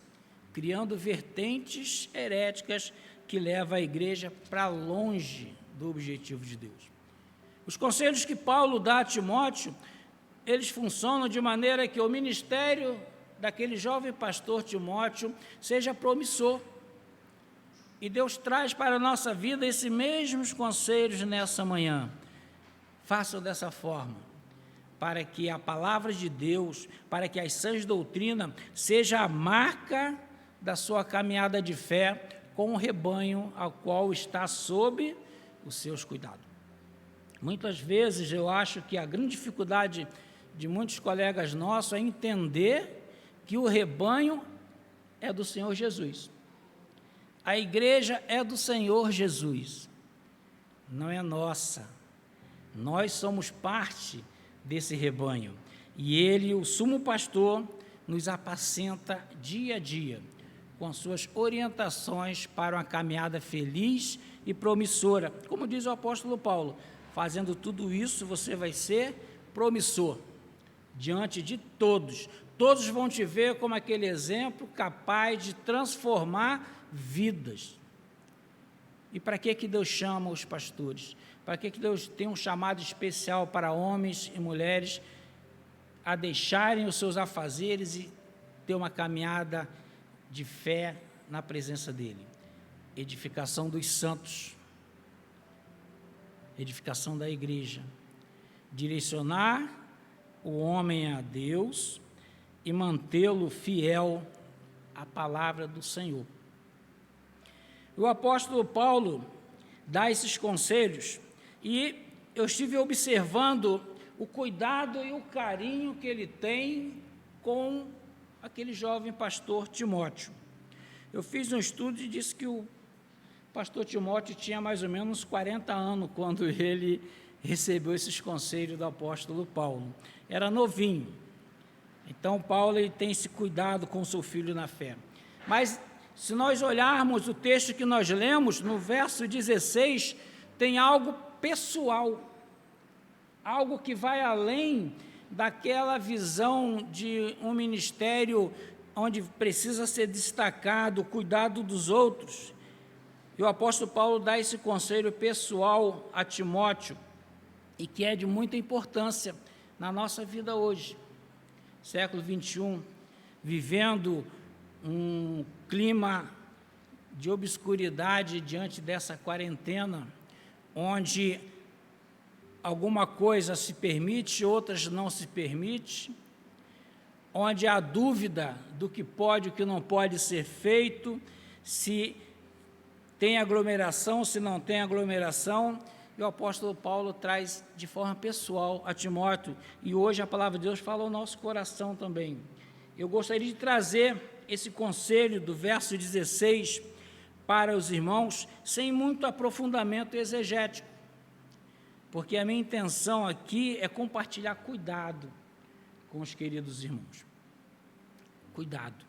criando vertentes heréticas que levam a igreja para longe do objetivo de Deus. Os conselhos que Paulo dá a Timóteo, eles funcionam de maneira que o ministério daquele jovem pastor Timóteo seja promissor. E Deus traz para a nossa vida esses mesmos conselhos nessa manhã. Façam dessa forma, para que a palavra de Deus, para que as sãs doutrinas seja a marca da sua caminhada de fé com o rebanho ao qual está sob os seus cuidados. Muitas vezes eu acho que a grande dificuldade de muitos colegas nossos é entender que o rebanho é do Senhor Jesus. A igreja é do Senhor Jesus, não é nossa. Nós somos parte desse rebanho, e ele, o sumo pastor, nos apacenta dia a dia, com suas orientações para uma caminhada feliz e promissora. Como diz o apóstolo Paulo, fazendo tudo isso, você vai ser promissor, diante de todos. Todos vão te ver como aquele exemplo capaz de transformar vidas. E para que Deus chama os pastores? Para que Deus tem um chamado especial para homens e mulheres a deixarem os seus afazeres e ter uma caminhada de fé na presença dEle? Edificação dos santos, edificação da igreja, direcionar o homem a Deus e mantê-lo fiel à palavra do Senhor. O apóstolo Paulo, dá esses conselhos, e eu estive observando o cuidado e o carinho que ele tem com aquele jovem pastor Timóteo. Eu fiz um estudo e disse que o pastor Timóteo tinha mais ou menos 40 anos quando ele recebeu esses conselhos do apóstolo Paulo. Era novinho. Então, Paulo ele tem esse cuidado com o seu filho na fé. Mas, se nós olharmos o texto que nós lemos, no verso 16, tem algo pessoal, algo que vai além daquela visão de um ministério onde precisa ser destacado o cuidado dos outros. E o apóstolo Paulo dá esse conselho pessoal a Timóteo, e que é de muita importância na nossa vida hoje. Século 21, vivendo um clima de obscuridade diante dessa quarentena, onde alguma coisa se permite, outras não se permite, onde há dúvida do que pode e o que não pode ser feito, se tem aglomeração, se não tem aglomeração, e o apóstolo Paulo traz de forma pessoal a Timóteo, e hoje a palavra de Deus fala ao nosso coração também. Eu gostaria de trazer esse conselho do verso 16 para os irmãos, sem muito aprofundamento exegético, porque a minha intenção aqui é compartilhar cuidado com os queridos irmãos. Cuidado.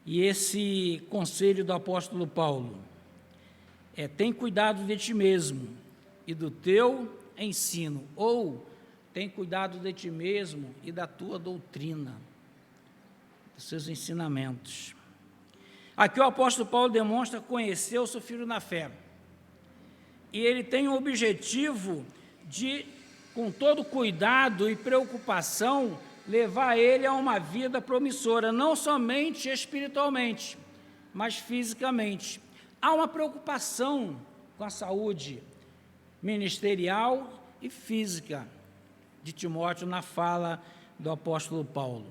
E esse conselho do apóstolo Paulo tem cuidado de ti mesmo e do teu ensino, ou tem cuidado de ti mesmo e da tua doutrina, dos seus ensinamentos. Aqui o apóstolo Paulo demonstra conhecer o seu filho na fé, e ele tem o objetivo de, com todo cuidado e preocupação, levar ele a uma vida promissora, não somente espiritualmente, mas fisicamente. Há uma preocupação com a saúde ministerial e física de Timóteo na fala do apóstolo Paulo.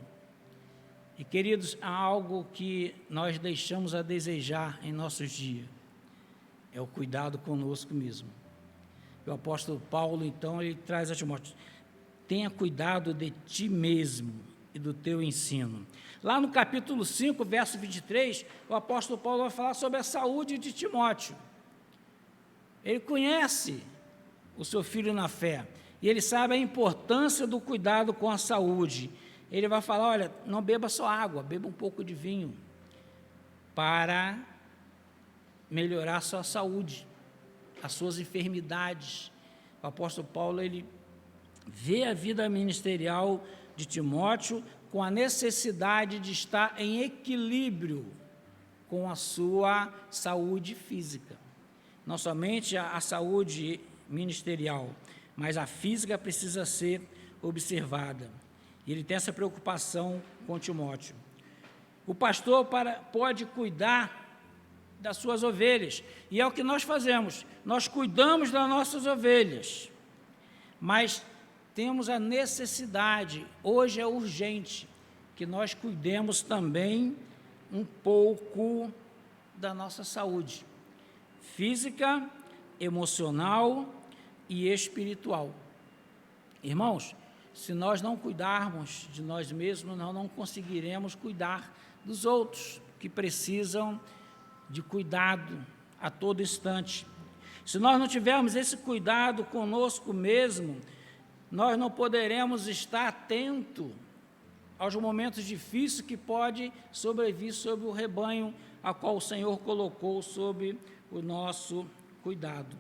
E, queridos, há algo que nós deixamos a desejar em nossos dias, é o cuidado conosco mesmo. O apóstolo Paulo, então, ele traz a Timóteo: tenha cuidado de ti mesmo e do teu ensino. Lá no capítulo 5, verso 23, o apóstolo Paulo vai falar sobre a saúde de Timóteo. Ele conhece o seu filho na fé, e ele sabe a importância do cuidado com a saúde. Ele vai falar: olha, não beba só água, beba um pouco de vinho, para melhorar a sua saúde, as suas enfermidades. O apóstolo Paulo, ele vê a vida ministerial de Timóteo com a necessidade de estar em equilíbrio com a sua saúde física. Não somente a saúde ministerial, mas a física precisa ser observada. E ele tem essa preocupação com Timóteo. O pastor pode cuidar das suas ovelhas, e é o que nós fazemos. Nós cuidamos das nossas ovelhas, mas temos a necessidade, hoje é urgente, que nós cuidemos também um pouco da nossa saúde física, emocional e espiritual. Irmãos, se nós não cuidarmos de nós mesmos, nós não conseguiremos cuidar dos outros, que precisam de cuidado a todo instante. Se nós não tivermos esse cuidado conosco mesmo, nós não poderemos estar atento aos momentos difíceis que pode sobrevir sobre o rebanho a qual o Senhor colocou sob o nosso cuidado.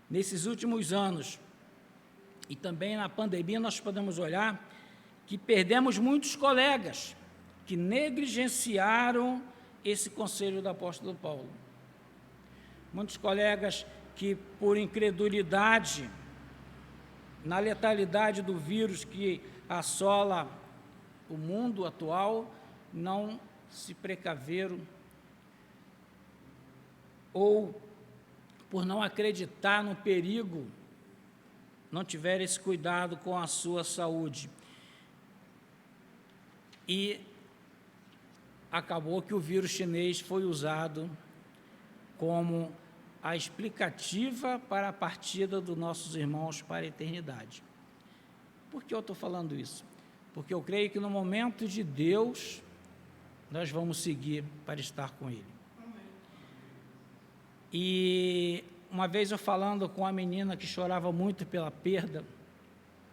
Nesses últimos anos, e também na pandemia, nós podemos olhar que perdemos muitos colegas que negligenciaram esse conselho do apóstolo Paulo. Muitos colegas que, por incredulidade na letalidade do vírus que assola o mundo atual, não se precaveram, ou por não acreditar no perigo, não tiveram esse cuidado com a sua saúde. E acabou que o vírus chinês foi usado como a explicativa para a partida dos nossos irmãos para a eternidade. Por que eu estou falando isso? Porque eu creio que no momento de Deus, nós vamos seguir para estar com Ele. E uma vez eu falando com uma menina que chorava muito pela perda,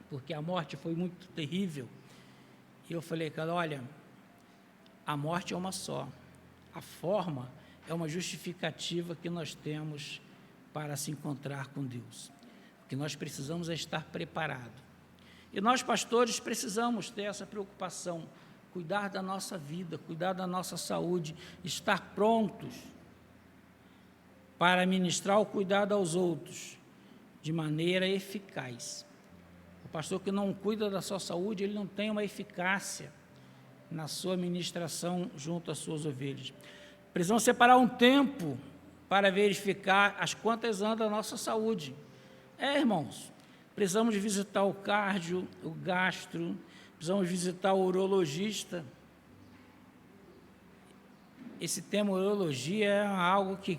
porque a morte foi muito terrível, e eu falei, cara, olha, a morte é uma só, a forma é uma justificativa que nós temos para se encontrar com Deus. O que nós precisamos é estar preparados. E nós, pastores, precisamos ter essa preocupação, cuidar da nossa vida, cuidar da nossa saúde, estar prontos para ministrar o cuidado aos outros de maneira eficaz. O pastor que não cuida da sua saúde, ele não tem uma eficácia na sua ministração junto às suas ovelhas. Precisamos separar um tempo para verificar as quantas anda a nossa saúde. Irmãos, precisamos visitar o cardio, o gastro, precisamos visitar o urologista. Esse tema urologia é algo que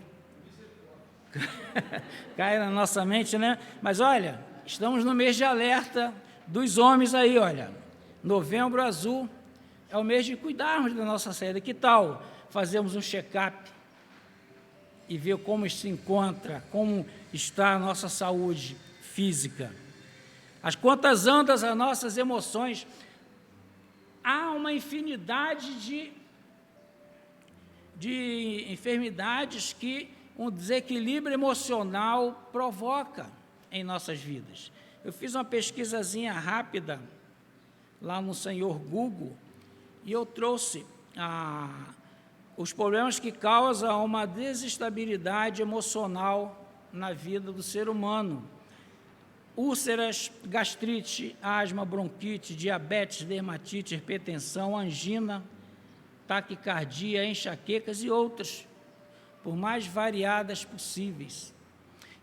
cai na nossa mente, né? Mas olha, estamos no mês de alerta dos homens aí, olha. Novembro Azul é o mês de cuidarmos da nossa saúde. Que tal fazermos um check-up e ver como se encontra, como está a nossa saúde física? As quantas andam as nossas emoções? Há uma infinidade de enfermidades que um desequilíbrio emocional provoca em nossas vidas. Eu fiz uma pesquisazinha rápida lá no Senhor Google e eu trouxe os problemas que causam uma desestabilidade emocional na vida do ser humano. Úlceras, gastrite, asma, bronquite, diabetes, dermatite, hipertensão, angina, taquicardia, enxaquecas e outras, por mais variadas possíveis.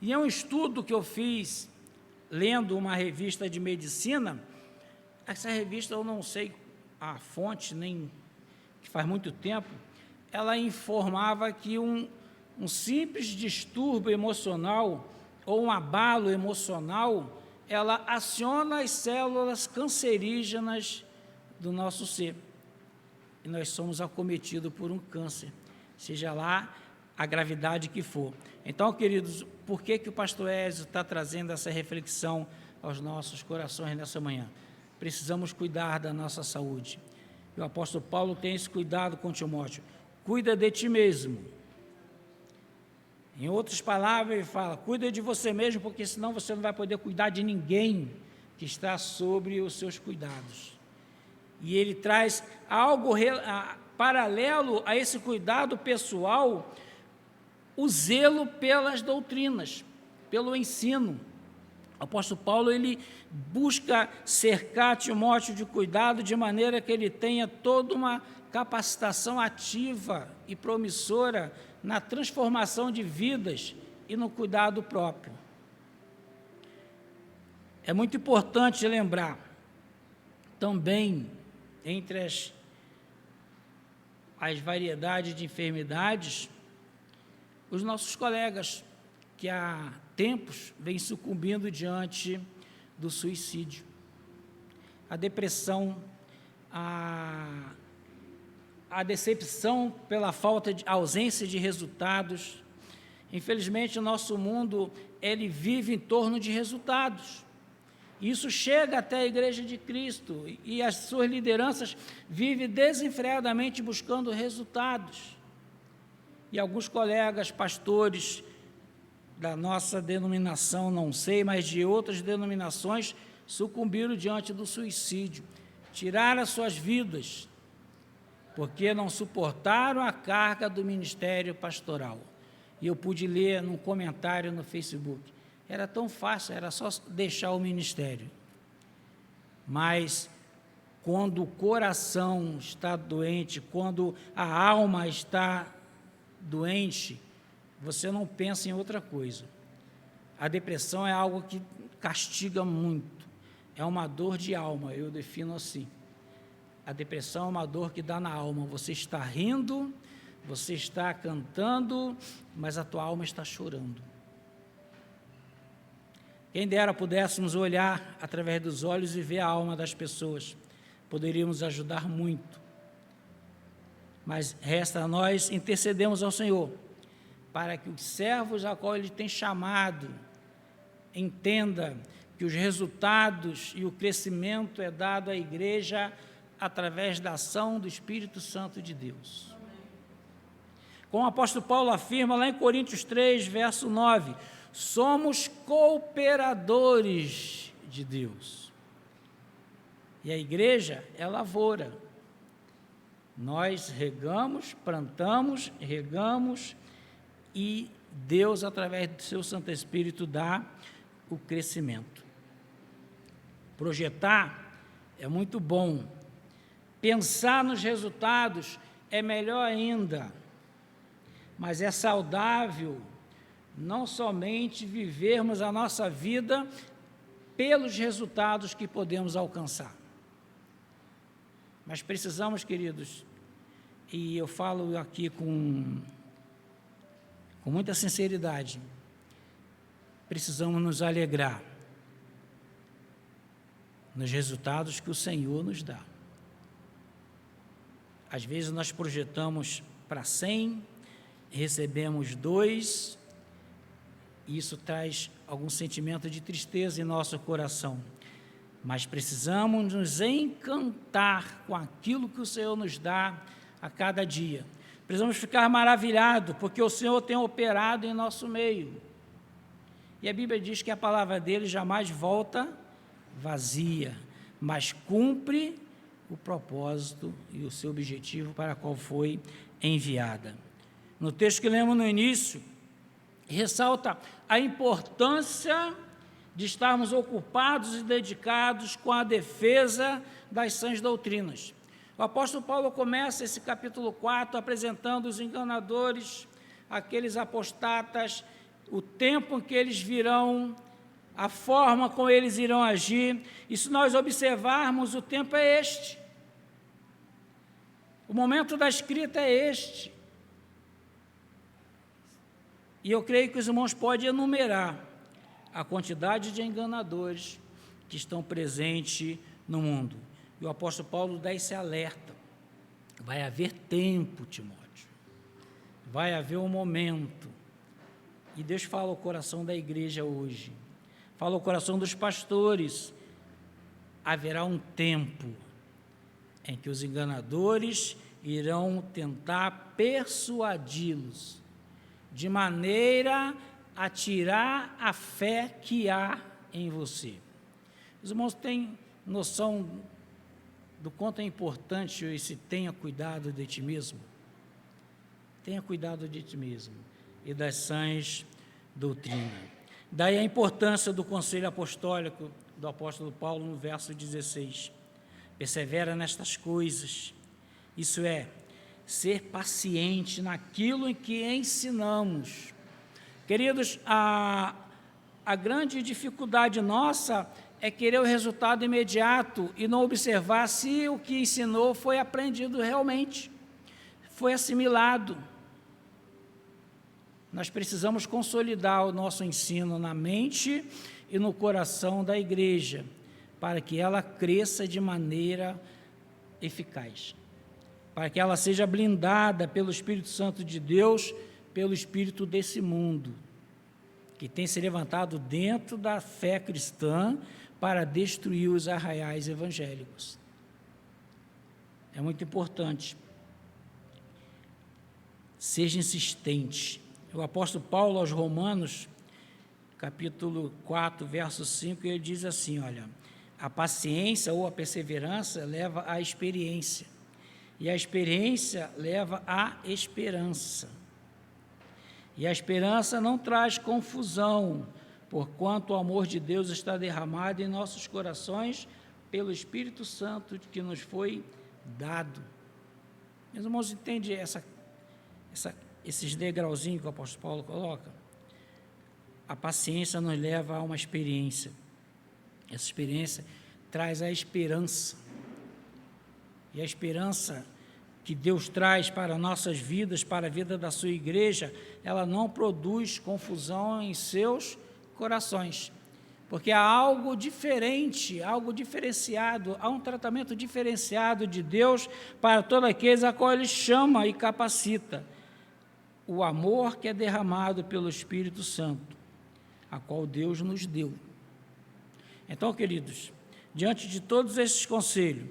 E é um estudo que eu fiz, lendo uma revista de medicina. Essa revista, eu não sei a fonte, nem que faz muito tempo, ela informava que um simples distúrbio emocional ou um abalo emocional, ela aciona as células cancerígenas do nosso ser. E nós somos acometidos por um câncer, seja lá a gravidade que for. Então, queridos, por que o pastor Ézio está trazendo essa reflexão aos nossos corações nessa manhã? Precisamos cuidar da nossa saúde. E o apóstolo Paulo tem esse cuidado com Timóteo. Cuida de ti mesmo. Em outras palavras, ele fala, cuida de você mesmo, porque senão você não vai poder cuidar de ninguém que está sobre os seus cuidados. E ele traz algo paralelo a esse cuidado pessoal, o zelo pelas doutrinas, pelo ensino. O apóstolo Paulo, ele busca cercar Timóteo de cuidado de maneira que ele tenha toda uma capacitação ativa e promissora na transformação de vidas e no cuidado próprio. É muito importante lembrar também, entre as variedades de enfermidades, os nossos colegas que há tempos vêm sucumbindo diante do suicídio, a depressão, a decepção pela ausência de resultados. Infelizmente, o nosso mundo, ele vive em torno de resultados. Isso chega até a Igreja de Cristo e as suas lideranças vivem desenfreadamente buscando resultados. E alguns colegas pastores da nossa denominação, não sei, mas de outras denominações, sucumbiram diante do suicídio, tiraram as suas vidas, porque não suportaram a carga do ministério pastoral. E eu pude ler num comentário no Facebook, era tão fácil, era só deixar o ministério. Mas, quando o coração está doente, quando a alma está doente, você não pensa em outra coisa. A depressão é algo que castiga muito, é uma dor de alma, eu defino assim. A depressão é uma dor que dá na alma, você está rindo, Você está cantando, mas a tua alma está chorando. Quem dera pudéssemos olhar através dos olhos e ver a alma das pessoas, poderíamos ajudar muito. Mas resta a nós intercedemos ao Senhor, para que os servos a qual Ele tem chamado entenda que os resultados e o crescimento é dado à igreja através da ação do Espírito Santo de Deus. Como o apóstolo Paulo afirma lá em Coríntios 3, verso 9, somos cooperadores de Deus. E a igreja é lavoura. Nós regamos, plantamos, regamos, e Deus, através do seu Santo Espírito, dá o crescimento. Projetar é muito bom. Pensar nos resultados é melhor ainda. Mas é saudável não somente vivermos a nossa vida pelos resultados que podemos alcançar. Mas precisamos, queridos, e eu falo aqui com muita sinceridade, precisamos nos alegrar nos resultados que o Senhor nos dá. Às vezes nós projetamos para 100, recebemos 2, e isso traz algum sentimento de tristeza em nosso coração. Mas precisamos nos encantar com aquilo que o Senhor nos dá a cada dia. Precisamos ficar maravilhados, porque o Senhor tem operado em nosso meio. E a Bíblia diz que a palavra dele jamais volta vazia, mas cumpre o propósito e o seu objetivo para qual foi enviada. No texto que lemos no início, ressalta a importância de estarmos ocupados e dedicados com a defesa das sãs doutrinas. O apóstolo Paulo começa esse capítulo 4 apresentando os enganadores, aqueles apostatas, o tempo em que eles virão, a forma como eles irão agir, e se nós observarmos, o tempo é este. O momento da escrita é este. E eu creio que os irmãos podem enumerar a quantidade de enganadores que estão presentes no mundo. E o apóstolo Paulo dá esse alerta. Vai haver tempo, Timóteo. Vai haver um momento. E Deus fala ao coração da igreja hoje. Fala ao coração dos pastores. Haverá um tempo em que os enganadores irão tentar persuadi-los de maneira a tirar a fé que há em você. Os irmãos têm noção do quanto é importante esse tenha cuidado de ti mesmo? Tenha cuidado de ti mesmo e das sãs doutrinas. Daí a importância do conselho apostólico do apóstolo Paulo no verso 16. Persevera nestas coisas, isso é, ser paciente naquilo em que ensinamos. Queridos, a grande dificuldade nossa é querer o resultado imediato e não observar se o que ensinou foi aprendido realmente, foi assimilado. Nós precisamos consolidar o nosso ensino na mente e no coração da igreja, para que ela cresça de maneira eficaz, para que ela seja blindada pelo Espírito Santo de Deus, pelo espírito desse mundo, que tem se levantado dentro da fé cristã para destruir os arraiais evangélicos. É muito importante. Seja insistente. O apóstolo Paulo aos Romanos, capítulo 4, verso 5, ele diz assim, olha, a paciência ou a perseverança leva à experiência, e a experiência leva à esperança. E a esperança não traz confusão, porquanto o amor de Deus está derramado em nossos corações pelo Espírito Santo que nos foi dado. Meus irmãos, entende esses degrauzinhos que o apóstolo Paulo coloca? A paciência nos leva a uma experiência. Essa experiência traz a esperança. E a esperança que Deus traz para nossas vidas, para a vida da sua igreja, ela não produz confusão em seus corações, porque há algo diferente, algo diferenciado, há um tratamento diferenciado de Deus para todos aqueles a qual Ele chama e capacita. O amor que é derramado pelo Espírito Santo, a qual Deus nos deu. Então, queridos, diante de todos esses conselhos,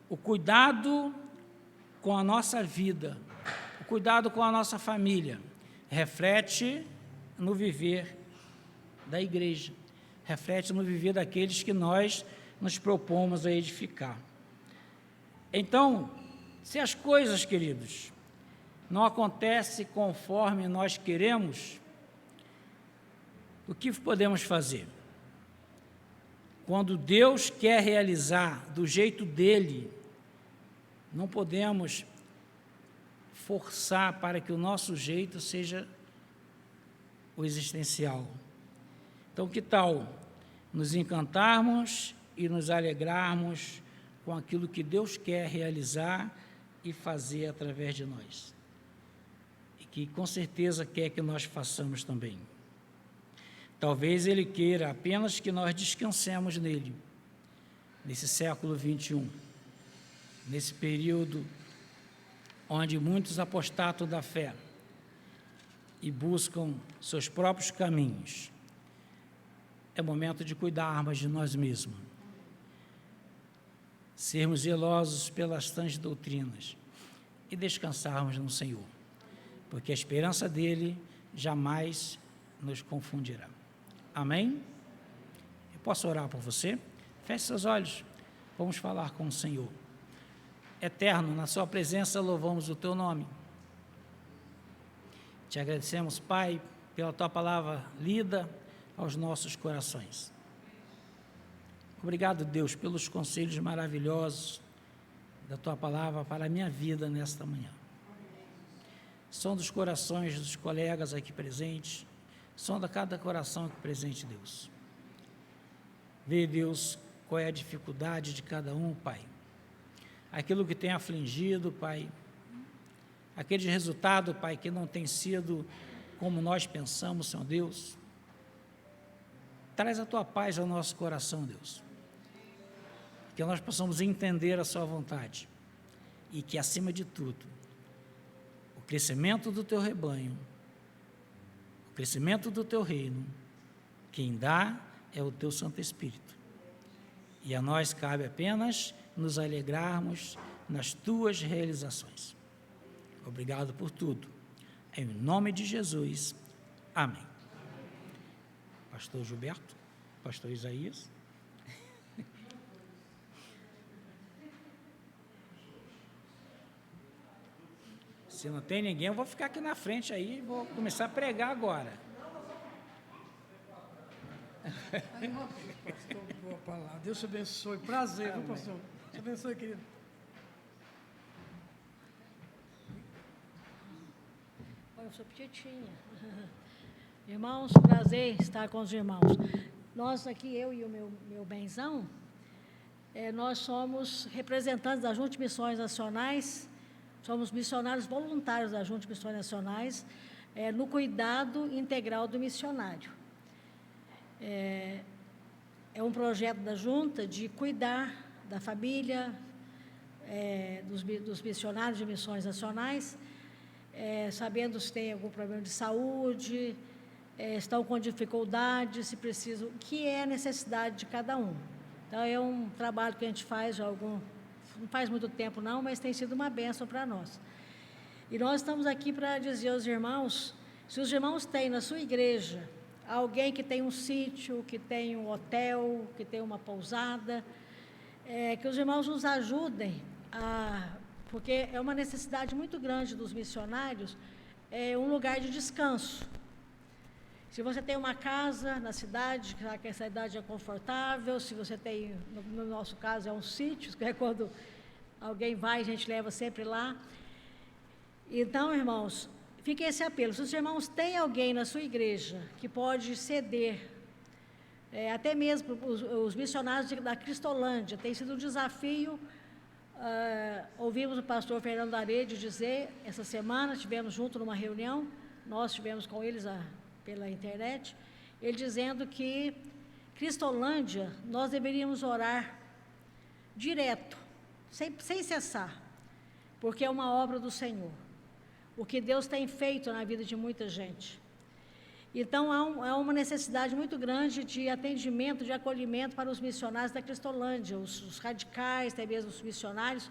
o cuidado com a nossa vida, o cuidado com a nossa família, reflete no viver da igreja, reflete no viver daqueles que nós nos propomos a edificar. Então, se as coisas, queridos, não acontecem conforme nós queremos, o que podemos fazer? Quando Deus quer realizar do jeito dele, não podemos forçar para que o nosso jeito seja o existencial. Então, que tal nos encantarmos e nos alegrarmos com aquilo que Deus quer realizar e fazer através de nós? E que com certeza quer que nós façamos também. Talvez Ele queira apenas que nós descansemos nele, nesse século 21, nesse período onde muitos apostatam da fé e buscam seus próprios caminhos. É momento de cuidarmos de nós mesmos, sermos zelosos pelas sãs doutrinas e descansarmos no Senhor, porque a esperança dele jamais nos confundirá. Amém? Eu posso orar por você? Feche seus olhos, vamos falar com o Senhor. Eterno, na sua presença louvamos o teu nome. Te agradecemos, Pai, pela tua palavra lida aos nossos corações. Obrigado, Deus, pelos conselhos maravilhosos da tua palavra para a minha vida nesta manhã. São dos corações dos colegas aqui presentes, são de cada coração aqui presente, Deus. Vê, Deus, qual é a dificuldade de cada um, Pai. Aquilo que tem afligido, Pai. Aquele resultado, Pai, que não tem sido como nós pensamos, Senhor Deus. Traz a tua paz ao nosso coração, Deus. Que nós possamos entender a sua vontade. E que, acima de tudo, o crescimento do teu rebanho, o crescimento do teu reino, quem dá é o teu Santo Espírito. E a nós cabe apenas nos alegrarmos nas tuas realizações. Obrigado por tudo. Em nome de Jesus. Amém. Pastor Gilberto, pastor Isaías. Se não tem ninguém, eu vou ficar aqui na frente aí, vou começar a pregar agora. Pastor, boa palavra. Deus te abençoe. Prazer, viu, pastor? Te abençoe, querido. Eu sou petitinha. Irmãos, prazer estar com os irmãos. Nós aqui, eu e o meu benzão, nós somos representantes da Junta de Missões Nacionais, somos missionários voluntários da Junta de Missões Nacionais, no cuidado integral do missionário. É um projeto da Junta de cuidar da família, dos missionários de missões nacionais, sabendo se tem algum problema de saúde, estão com dificuldade, se precisam, o que é a necessidade de cada um. Então, é um trabalho que a gente faz, não faz muito tempo não, mas tem sido uma bênção para nós. E nós estamos aqui para dizer aos irmãos, se os irmãos têm na sua igreja alguém que tem um sítio, que tem um hotel, que tem uma pousada, que os irmãos nos ajudem, porque é uma necessidade muito grande dos missionários, um lugar de descanso. Se você tem uma casa na cidade, que essa cidade é confortável, se você tem, no nosso caso, é um sítio, que é quando alguém vai, a gente leva sempre lá. Então, irmãos, fica esse apelo. Se os irmãos têm alguém na sua igreja que pode ceder, até mesmo os missionários da Cristolândia, tem sido um desafio Ouvimos o pastor Fernando Arede dizer, essa semana, estivemos juntos numa reunião, nós estivemos com eles pela internet, ele dizendo que Cristolândia, nós deveríamos orar direto, sem cessar, porque é uma obra do Senhor, o que Deus tem feito na vida de muita gente. Então, há uma necessidade muito grande de atendimento, de acolhimento para os missionários da Cristolândia, os radicais, até mesmo os missionários,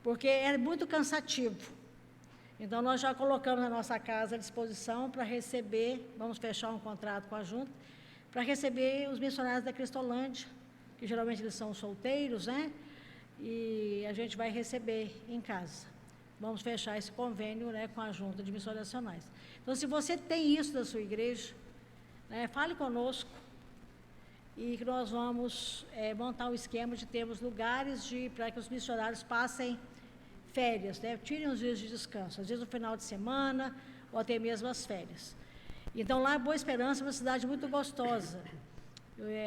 porque é muito cansativo. Então, nós já colocamos a nossa casa à disposição para receber, vamos fechar um contrato com a junta, para receber os missionários da Cristolândia, que geralmente eles são solteiros, né? E a gente vai receber em casa. Vamos fechar esse convênio, né, com a Junta de Missões Nacionais. Então, se você tem isso da sua igreja, né, fale conosco e que nós vamos montar um esquema de termos lugares para que os missionários passem férias, né, tirem os dias de descanso, às vezes no final de semana ou até mesmo as férias. Então, lá, Boa Esperança é uma cidade muito gostosa.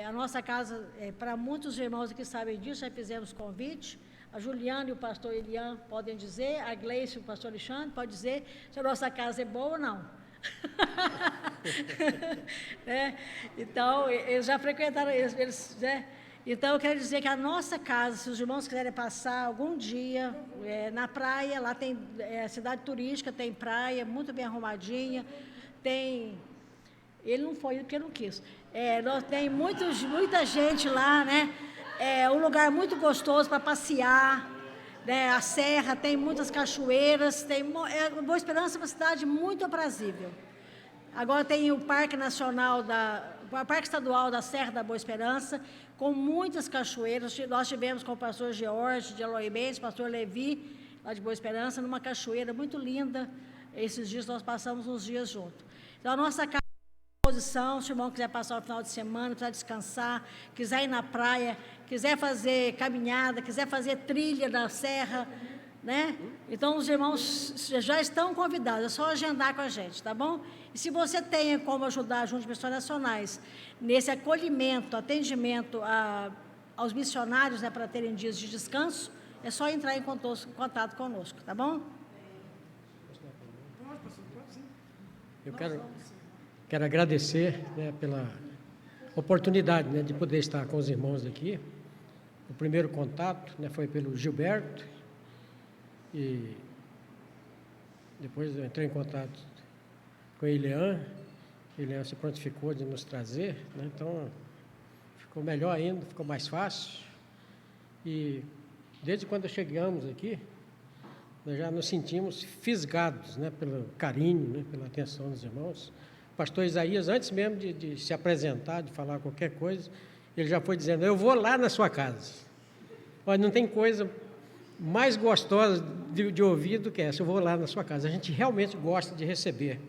A nossa casa, para muitos irmãos que sabem disso, já fizemos convite. A Juliana e o pastor Elian podem dizer, a Gleice e o pastor Alexandre podem dizer se a nossa casa é boa ou não. Né? Então, eles já frequentaram, né? Então, eu quero dizer que a nossa casa, se os irmãos quiserem passar algum dia na praia, lá tem cidade turística, tem praia, muito bem arrumadinha, tem... Ele não foi porque não quis. Tem muita gente lá, né? É um lugar muito gostoso para passear, né? A serra tem muitas cachoeiras, Boa Esperança é uma cidade muito aprazível. Agora tem o Parque Estadual da Serra da Boa Esperança, com muitas cachoeiras. Nós tivemos com o pastor George de Eloy Mendes, pastor Levi, lá de Boa Esperança, numa cachoeira muito linda. Esses dias nós passamos uns dias juntos. Então, a nossa casa à disposição, se o irmão quiser passar o final de semana, quiser descansar, quiser ir na praia, quiser fazer caminhada, quiser fazer trilha na serra, né? Então, os irmãos já estão convidados, é só agendar com a gente, tá bom? E se você tem como ajudar junto às Missões Nacionais, nesse acolhimento, atendimento aos missionários, né, para terem dias de descanso, é só entrar em contato conosco, tá bom? Eu quero agradecer, né, pela oportunidade, né, de poder estar com os irmãos aqui. O primeiro contato, né, foi pelo Gilberto, e depois eu entrei em contato com a Elian se prontificou de nos trazer, né, então ficou melhor ainda, ficou mais fácil. E desde quando chegamos aqui, nós já nos sentimos fisgados, né, pelo carinho, né, pela atenção dos irmãos. O pastor Isaías, antes mesmo de se apresentar, de falar qualquer coisa, ele já foi dizendo: eu vou lá na sua casa. Olha, não tem coisa mais gostosa de ouvir do que essa, eu vou lá na sua casa. A gente realmente gosta de receber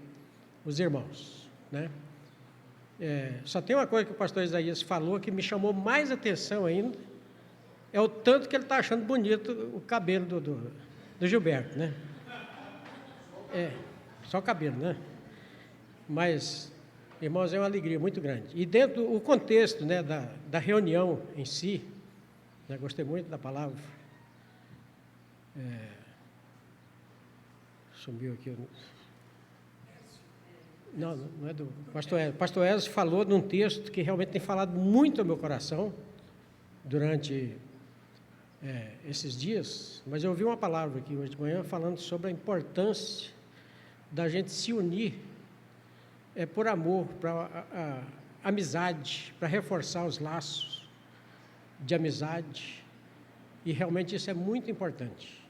os irmãos, né? Só tem uma coisa que o pastor Isaías falou que me chamou mais atenção ainda, é o tanto que ele está achando bonito o cabelo do Gilberto, né? Só o cabelo, né? Mas, irmãos, é uma alegria muito grande. E dentro do contexto, né, da reunião em si, né, gostei muito da palavra. Sumiu aqui. Não é do pastor Ezio. O pastor Ezio falou de um texto que realmente tem falado muito ao meu coração durante esses dias, mas eu ouvi uma palavra aqui hoje de manhã falando sobre a importância da gente se unir por amor, para amizade, para reforçar os laços de amizade, e realmente isso é muito importante.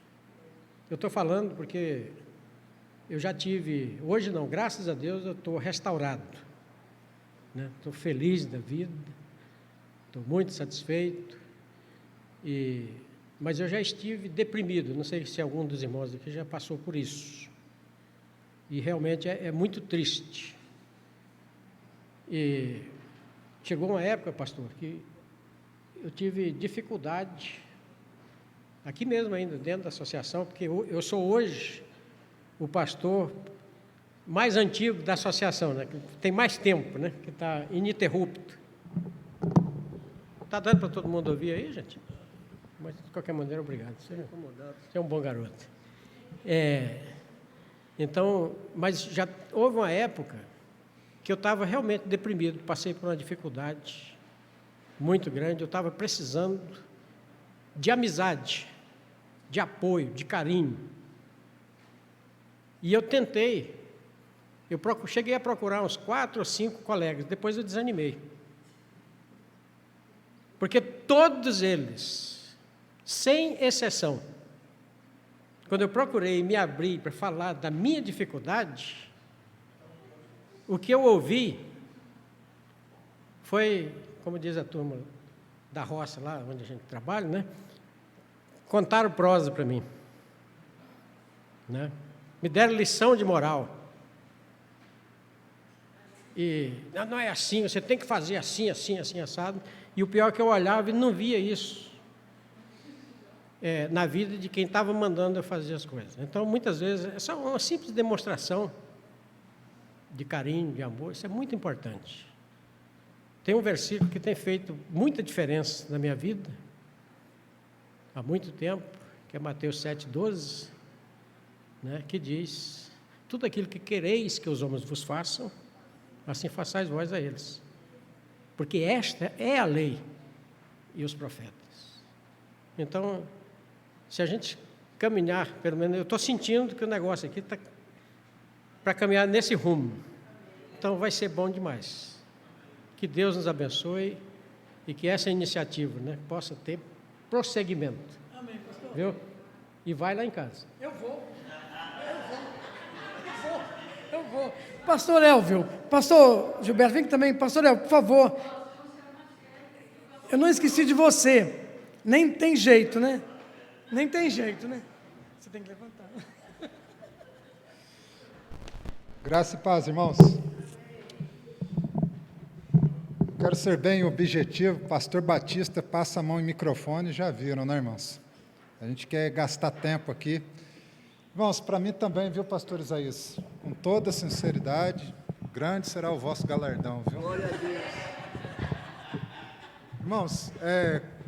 Eu estou falando porque eu já tive, hoje não, graças a Deus eu estou restaurado, né? Estou feliz da vida, estou muito satisfeito, mas eu já estive deprimido, não sei se algum dos irmãos aqui já passou por isso, e realmente é muito triste. E chegou uma época, pastor, que eu tive dificuldade, aqui mesmo ainda, dentro da associação, porque eu sou hoje o pastor mais antigo da associação, né, que tem mais tempo, né, que está ininterrupto. Está dando para todo mundo ouvir aí, gente? Mas, de qualquer maneira, obrigado. Você é um bom garoto. Então, mas já houve uma época que eu estava realmente deprimido, passei por uma dificuldade muito grande, eu estava precisando de amizade, de apoio, de carinho. E eu tentei, cheguei a procurar uns 4 ou 5 colegas, depois eu desanimei. Porque todos eles, sem exceção, quando eu procurei me abrir para falar da minha dificuldade, o que eu ouvi foi, como diz a turma da roça lá, onde a gente trabalha, né? Contaram prosa para mim, né? Me deram lição de moral. E não é assim, você tem que fazer assim, assim, assim, assado. E o pior é que eu olhava e não via isso na vida de quem estava mandando eu fazer as coisas. Então, muitas vezes, é só uma simples demonstração de carinho, de amor, isso é muito importante. Tem um versículo que tem feito muita diferença na minha vida, há muito tempo, que é Mateus 7,12, né, que diz: tudo aquilo que quereis que os homens vos façam, assim façais vós a eles. Porque esta é a lei e os profetas. Então, se a gente caminhar, pelo menos eu estou sentindo que o negócio aqui está para caminhar nesse rumo. Então, vai ser bom demais. Que Deus nos abençoe e que essa iniciativa, né, possa ter prosseguimento. Amém, pastor. Viu? E vai lá em casa. Eu vou. Pastor Elvio, pastor Gilberto, vem aqui também. Pastor Elvio, por favor. Eu não esqueci de você. Nem tem jeito, né? Nem tem jeito, né? Você tem que levantar. Graça e paz, irmãos. Quero ser bem objetivo. Pastor Batista passa a mão em microfone, já viram, né, irmãos? A gente quer gastar tempo aqui. Irmãos, para mim também, viu, pastor Isaías? Com toda sinceridade, grande será o vosso galardão, viu? Glória a Deus. Irmãos,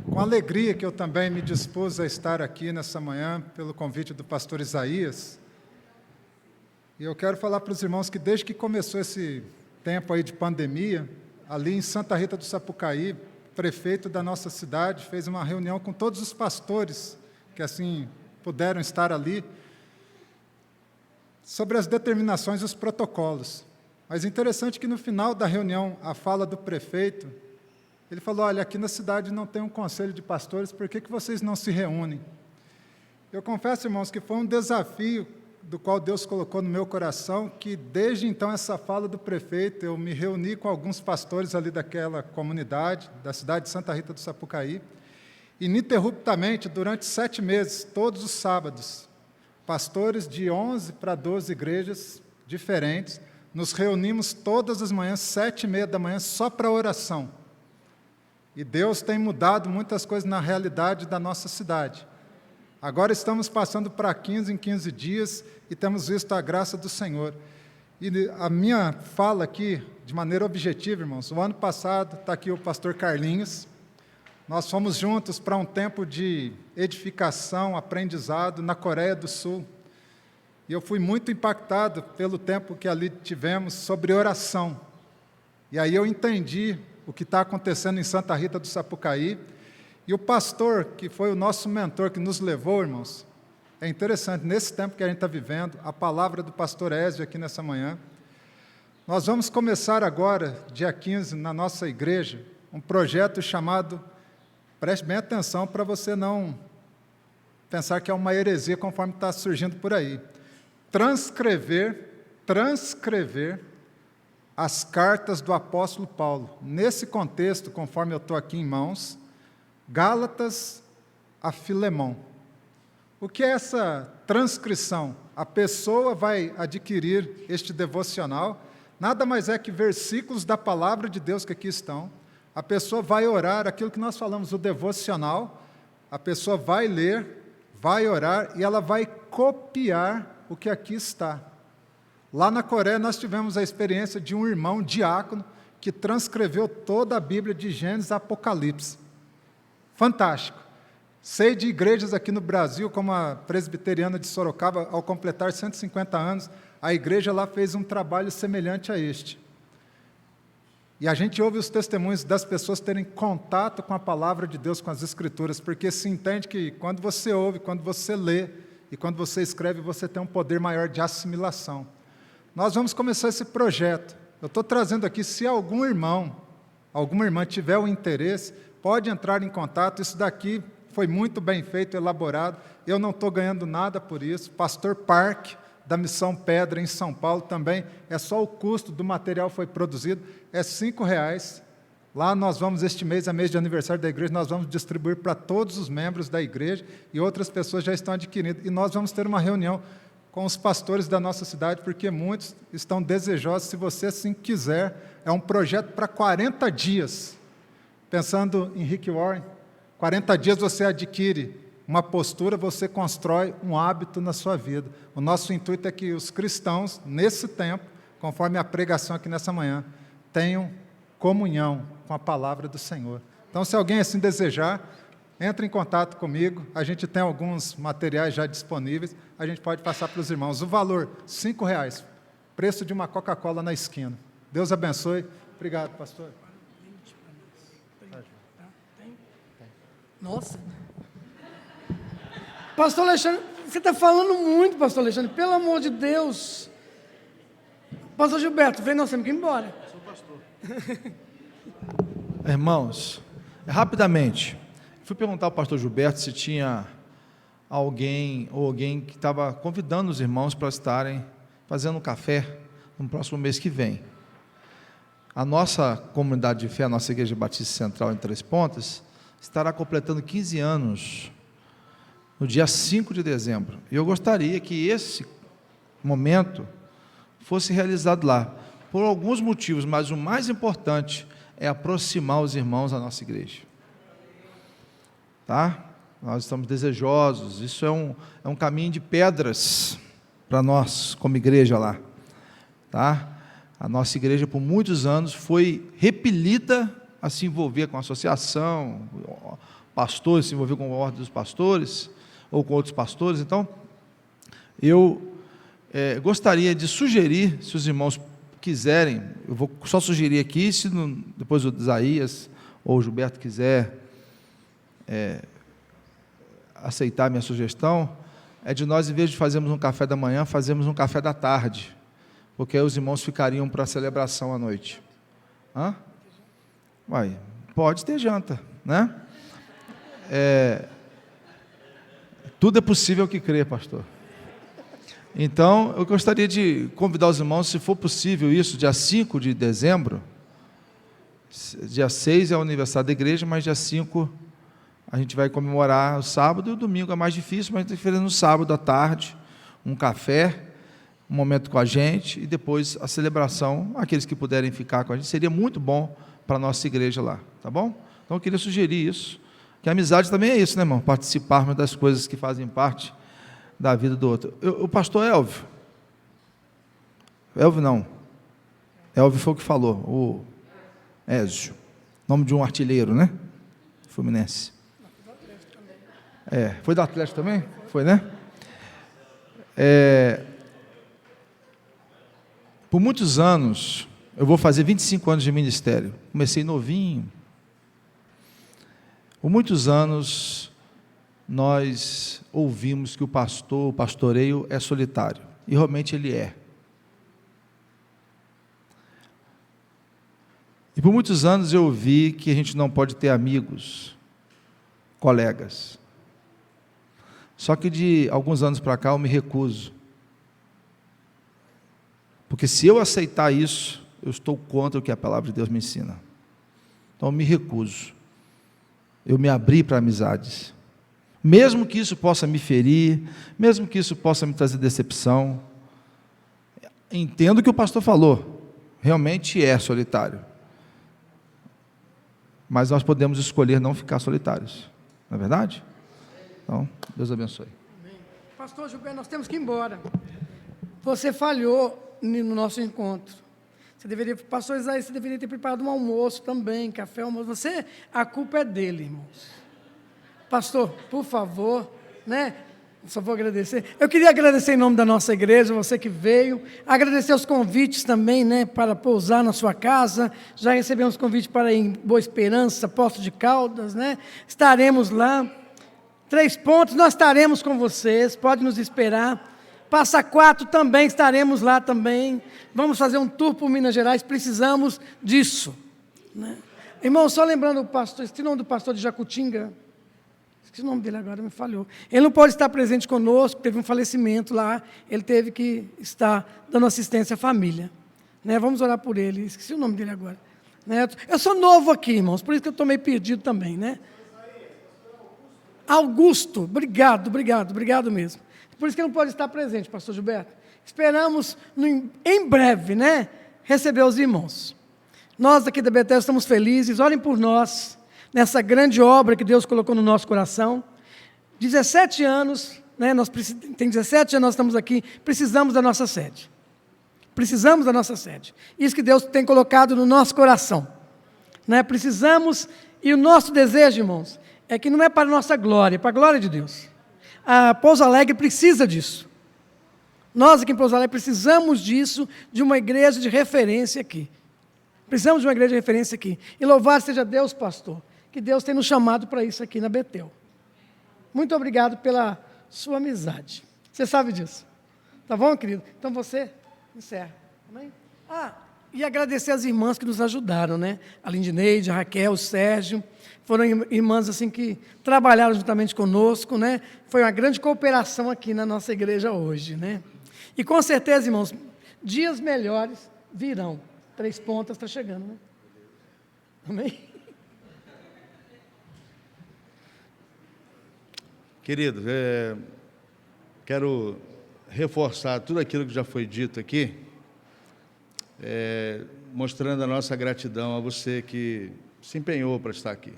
com alegria que eu também me dispus a estar aqui nessa manhã, pelo convite do pastor Isaías. E eu quero falar para os irmãos que desde que começou esse tempo aí de pandemia, ali em Santa Rita do Sapucaí, o prefeito da nossa cidade fez uma reunião com todos os pastores que assim puderam estar ali, sobre as determinações e os protocolos. Mas interessante que no final da reunião, a fala do prefeito, ele falou: olha, aqui na cidade não tem um conselho de pastores, por que vocês não se reúnem? Eu confesso, irmãos, que foi um desafio do qual Deus colocou no meu coração, que desde então essa fala do prefeito, eu me reuni com alguns pastores ali daquela comunidade, da cidade de Santa Rita do Sapucaí, ininterruptamente, durante 7 meses, todos os sábados, pastores de 11 para 12 igrejas diferentes, nos reunimos todas as manhãs, 7h30 da manhã, só para oração. E Deus tem mudado muitas coisas na realidade da nossa cidade. Agora estamos passando para 15 em 15 dias e temos visto a graça do Senhor. E a minha fala aqui, de maneira objetiva, irmãos, o ano passado, está aqui o pastor Carlinhos, nós fomos juntos para um tempo de edificação, aprendizado na Coreia do Sul. E eu fui muito impactado pelo tempo que ali tivemos sobre oração. E aí eu entendi o que está acontecendo em Santa Rita do Sapucaí. E o pastor, que foi o nosso mentor, que nos levou, irmãos, é interessante, nesse tempo que a gente está vivendo, a palavra do pastor Ézio aqui nessa manhã. Nós vamos começar agora, dia 15, na nossa igreja, um projeto chamado, preste bem atenção para você não pensar que é uma heresia conforme está surgindo por aí, transcrever as cartas do apóstolo Paulo. Nesse contexto, conforme eu estou aqui em mãos, Gálatas a Filemão. O que é essa transcrição? A pessoa vai adquirir este devocional, nada mais é que versículos da palavra de Deus que aqui estão. A pessoa vai orar, aquilo que nós falamos, o devocional, a pessoa vai ler, vai orar e ela vai copiar o que aqui está. Lá na Coreia nós tivemos a experiência de um irmão diácono que transcreveu toda a Bíblia de Gênesis a Apocalipse. Fantástico. Sei de igrejas aqui no Brasil, como a Presbiteriana de Sorocaba, ao completar 150 anos, a igreja lá fez um trabalho semelhante a este. E a gente ouve os testemunhos das pessoas terem contato com a palavra de Deus, com as Escrituras, porque se entende que quando você ouve, quando você lê e quando você escreve, você tem um poder maior de assimilação. Nós vamos começar esse projeto. Eu estou trazendo aqui, se algum irmão, alguma irmã tiver o interesse, pode entrar em contato. Isso daqui foi muito bem feito, elaborado. Eu não estou ganhando nada por isso. Pastor Park, da Missão Pedra, em São Paulo, também, é só o custo do material que foi produzido, é R$5. Lá nós vamos, este mês, é mês de aniversário da igreja, nós vamos distribuir para todos os membros da igreja, e outras pessoas já estão adquirindo. E nós vamos ter uma reunião com os pastores da nossa cidade, porque muitos estão desejosos, se você assim quiser, é um projeto para 40 dias, pensando em Rick Warren, 40 dias você adquire uma postura, você constrói um hábito na sua vida. O nosso intuito é que os cristãos, nesse tempo, conforme a pregação aqui nessa manhã, tenham comunhão com a palavra do Senhor. Então, se alguém assim desejar, entre em contato comigo, a gente tem alguns materiais já disponíveis, a gente pode passar para os irmãos. O valor, R$5, preço de uma Coca-Cola na esquina. Deus abençoe. Obrigado, pastor. Nossa. Pastor Alexandre, você está falando muito, pastor Alexandre, pelo amor de Deus. Pastor Gilberto, vem, nós temos que ir embora. Sou pastor. Irmãos, rapidamente, fui perguntar ao pastor Gilberto se tinha alguém que estava convidando os irmãos para estarem fazendo um café no próximo mês que vem. A nossa comunidade de fé, a nossa Igreja Batista Central em Três Pontas, estará completando 15 anos no dia 5 de dezembro. E eu gostaria que esse momento fosse realizado lá, por alguns motivos, mas o mais importante é aproximar os irmãos da nossa igreja. Tá? Nós estamos desejosos, isso é um caminho de pedras para nós, como igreja lá. Tá? A nossa igreja, por muitos anos, foi repelida a se envolver com a associação, pastores se envolver com a ordem dos pastores, ou com outros pastores. Então, eu gostaria de sugerir, se os irmãos quiserem, eu vou só sugerir aqui, se depois o Isaías ou o Gilberto quiser aceitar a minha sugestão, é de nós, em vez de fazermos um café da manhã, fazermos um café da tarde, porque aí os irmãos ficariam para a celebração à noite. Hã? Uai, pode ter janta, né? Tudo é possível que crê, pastor. Então, eu gostaria de convidar os irmãos, se for possível isso, dia 5 de dezembro, dia 6 é o aniversário da igreja, mas dia 5 a gente vai comemorar o sábado, e o domingo é mais difícil, mas a gente está fazendo no sábado à tarde, um café, um momento com a gente, e depois a celebração, aqueles que puderem ficar com a gente, seria muito bom para a nossa igreja lá, tá bom? Então eu queria sugerir isso, que a amizade também é isso, né, irmão? Participarmos das coisas que fazem parte da vida do outro. O pastor Elvio não, Elvio foi o que falou, o Ézio, nome de um artilheiro, né? Fluminense. Foi do Atlético também? Foi, né? Por muitos anos, eu vou fazer 25 anos de ministério, comecei novinho. Por muitos anos, nós ouvimos que o pastoreio é solitário, e realmente ele é. E por muitos anos eu ouvi que a gente não pode ter amigos, colegas. Só que de alguns anos para cá eu me recuso. Porque se eu aceitar isso, eu estou contra o que a palavra de Deus me ensina. Então eu me recuso. Eu me abri para amizades. Mesmo que isso possa me ferir, mesmo que isso possa me trazer decepção. Entendo o que o pastor falou. Realmente é solitário. Mas nós podemos escolher não ficar solitários. Não é verdade? Então, Deus abençoe. Pastor Gilberto, nós temos que ir embora. Você falhou no nosso encontro. Pastor Isaías, você deveria ter preparado um almoço também, café, almoço. A culpa é dele, irmãos. Pastor, por favor, né? Só vou agradecer. Eu queria agradecer em nome da nossa igreja, você que veio, agradecer os convites também, né, para pousar na sua casa. Já recebemos convite para ir em Boa Esperança, Poço de Caldas, né? Estaremos lá. 3 Pontos, nós estaremos com vocês, pode nos esperar. Passa Quatro também, estaremos lá também. Vamos fazer um tour por Minas Gerais, precisamos disso, né? Irmão, só lembrando o pastor, esse nome do pastor de Jacutinga, esqueci o nome dele agora, me falhou. Ele não pode estar presente conosco, teve um falecimento lá, ele teve que estar dando assistência à família, né? Vamos orar por ele, esqueci o nome dele agora, né? Eu sou novo aqui, irmãos, por isso que eu estou meio perdido também, né? Augusto, obrigado mesmo. Por isso que ele não pode estar presente, pastor Gilberto. Esperamos, em breve, né, receber os irmãos. Nós aqui da Betel estamos felizes, orem por nós, nessa grande obra que Deus colocou no nosso coração. 17 anos, né, tem 17 anos nós estamos aqui, precisamos da nossa sede. Precisamos da nossa sede. Isso que Deus tem colocado no nosso coração, né? Precisamos, e o nosso desejo, irmãos, é que não é para a nossa glória, é para a glória de Deus. A Pouso Alegre precisa disso. Nós aqui em Pouso Alegre precisamos disso, de uma igreja de referência aqui. Precisamos de uma igreja de referência aqui. E louvado seja Deus, pastor, que Deus tem nos chamado para isso aqui na Betel. Muito obrigado pela sua amizade. Você sabe disso. Tá bom, querido? Então você encerra. Amém? E agradecer as irmãs que nos ajudaram, né? A Lindineide, a Raquel, o Sérgio. Foram irmãs assim que trabalharam juntamente conosco, né? Foi uma grande cooperação aqui na nossa igreja hoje, né? E com certeza, irmãos, dias melhores virão. 3 Pontas está chegando, né? Amém? Queridos, quero reforçar tudo aquilo que já foi dito aqui, mostrando a nossa gratidão a você que se empenhou para estar aqui.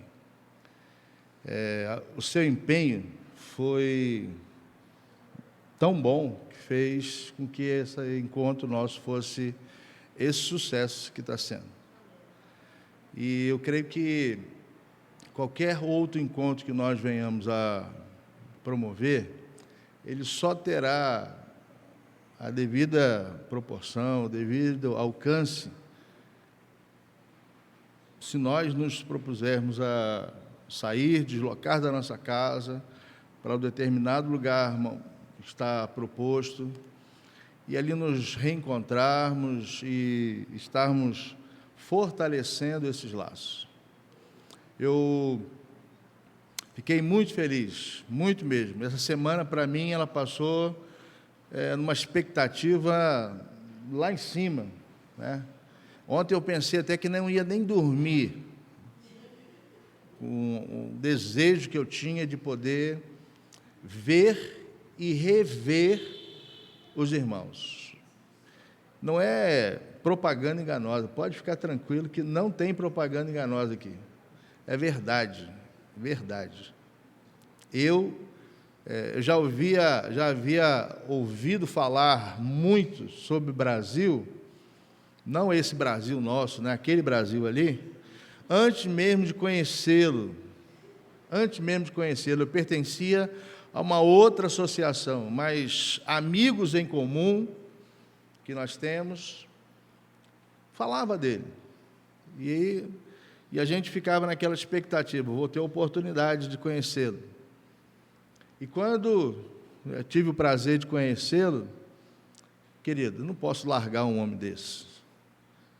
O seu empenho foi tão bom que fez com que esse encontro nosso fosse esse sucesso que está sendo. E eu creio que qualquer outro encontro que nós venhamos a promover, ele só terá a devida proporção, o devido alcance, se nós nos propusermos a sair, deslocar da nossa casa para um determinado lugar que está proposto, e ali nos reencontrarmos e estarmos fortalecendo esses laços. Eu fiquei muito feliz, muito mesmo. Essa semana, para mim, ela passou numa expectativa lá em cima, né? Ontem eu pensei até que não ia nem dormir, com o desejo que eu tinha de poder ver e rever os irmãos. Não é propaganda enganosa, pode ficar tranquilo que não tem propaganda enganosa aqui. É verdade, verdade. Eu já havia ouvido falar muito sobre o Brasil, não esse Brasil nosso, né, aquele Brasil ali, antes mesmo de conhecê-lo. Eu pertencia a uma outra associação, mas amigos em comum que nós temos, falava dele. E a gente ficava naquela expectativa, vou ter a oportunidade de conhecê-lo. E quando eu tive o prazer de conhecê-lo, querido, eu não posso largar um homem desse.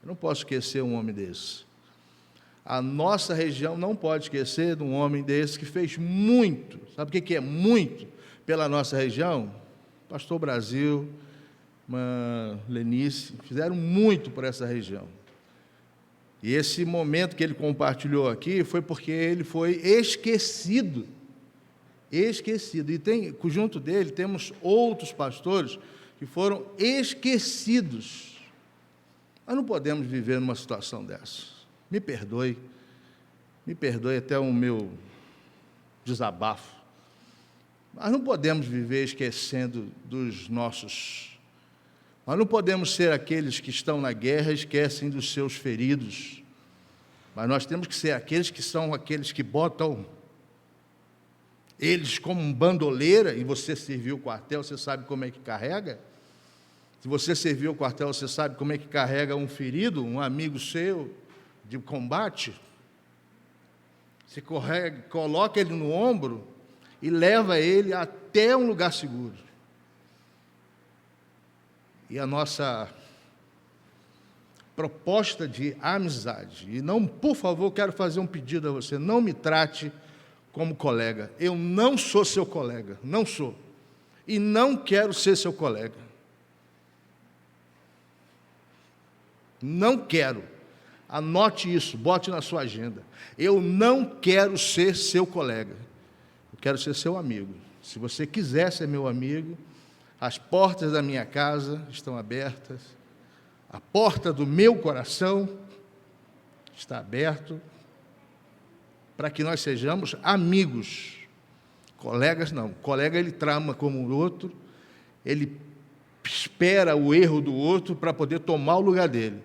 Eu não posso esquecer um homem desse. A nossa região não pode esquecer de um homem desse que fez muito. Sabe o que é muito pela nossa região? Pastor Brasil, Lenice, fizeram muito por essa região. E esse momento que ele compartilhou aqui foi porque ele foi esquecido. Esquecido. E junto dele temos outros pastores que foram esquecidos. Nós não podemos viver numa situação dessa. Me perdoe até o meu desabafo. Nós não podemos viver esquecendo dos nossos. Nós não podemos ser aqueles que estão na guerra e esquecem dos seus feridos. Mas nós temos que ser aqueles que são aqueles que botam eles como um bandoleira, e você serviu o quartel, você sabe como é que carrega. Se você serviu o quartel, você sabe como é que carrega um ferido, um amigo seu de combate. Você coloca ele no ombro e leva ele até um lugar seguro. E a nossa proposta de amizade, e não, por favor, quero fazer um pedido a você, não me trate como colega. Eu não sou seu colega, não sou. E não quero ser seu colega. Não quero. Anote isso, bote na sua agenda. Eu não quero ser seu colega. Eu quero ser seu amigo. Se você quiser ser meu amigo, as portas da minha casa estão abertas. A porta do meu coração está aberta para que nós sejamos amigos. Colegas não. Colega ele trama como o outro, ele espera o erro do outro para poder tomar o lugar dele.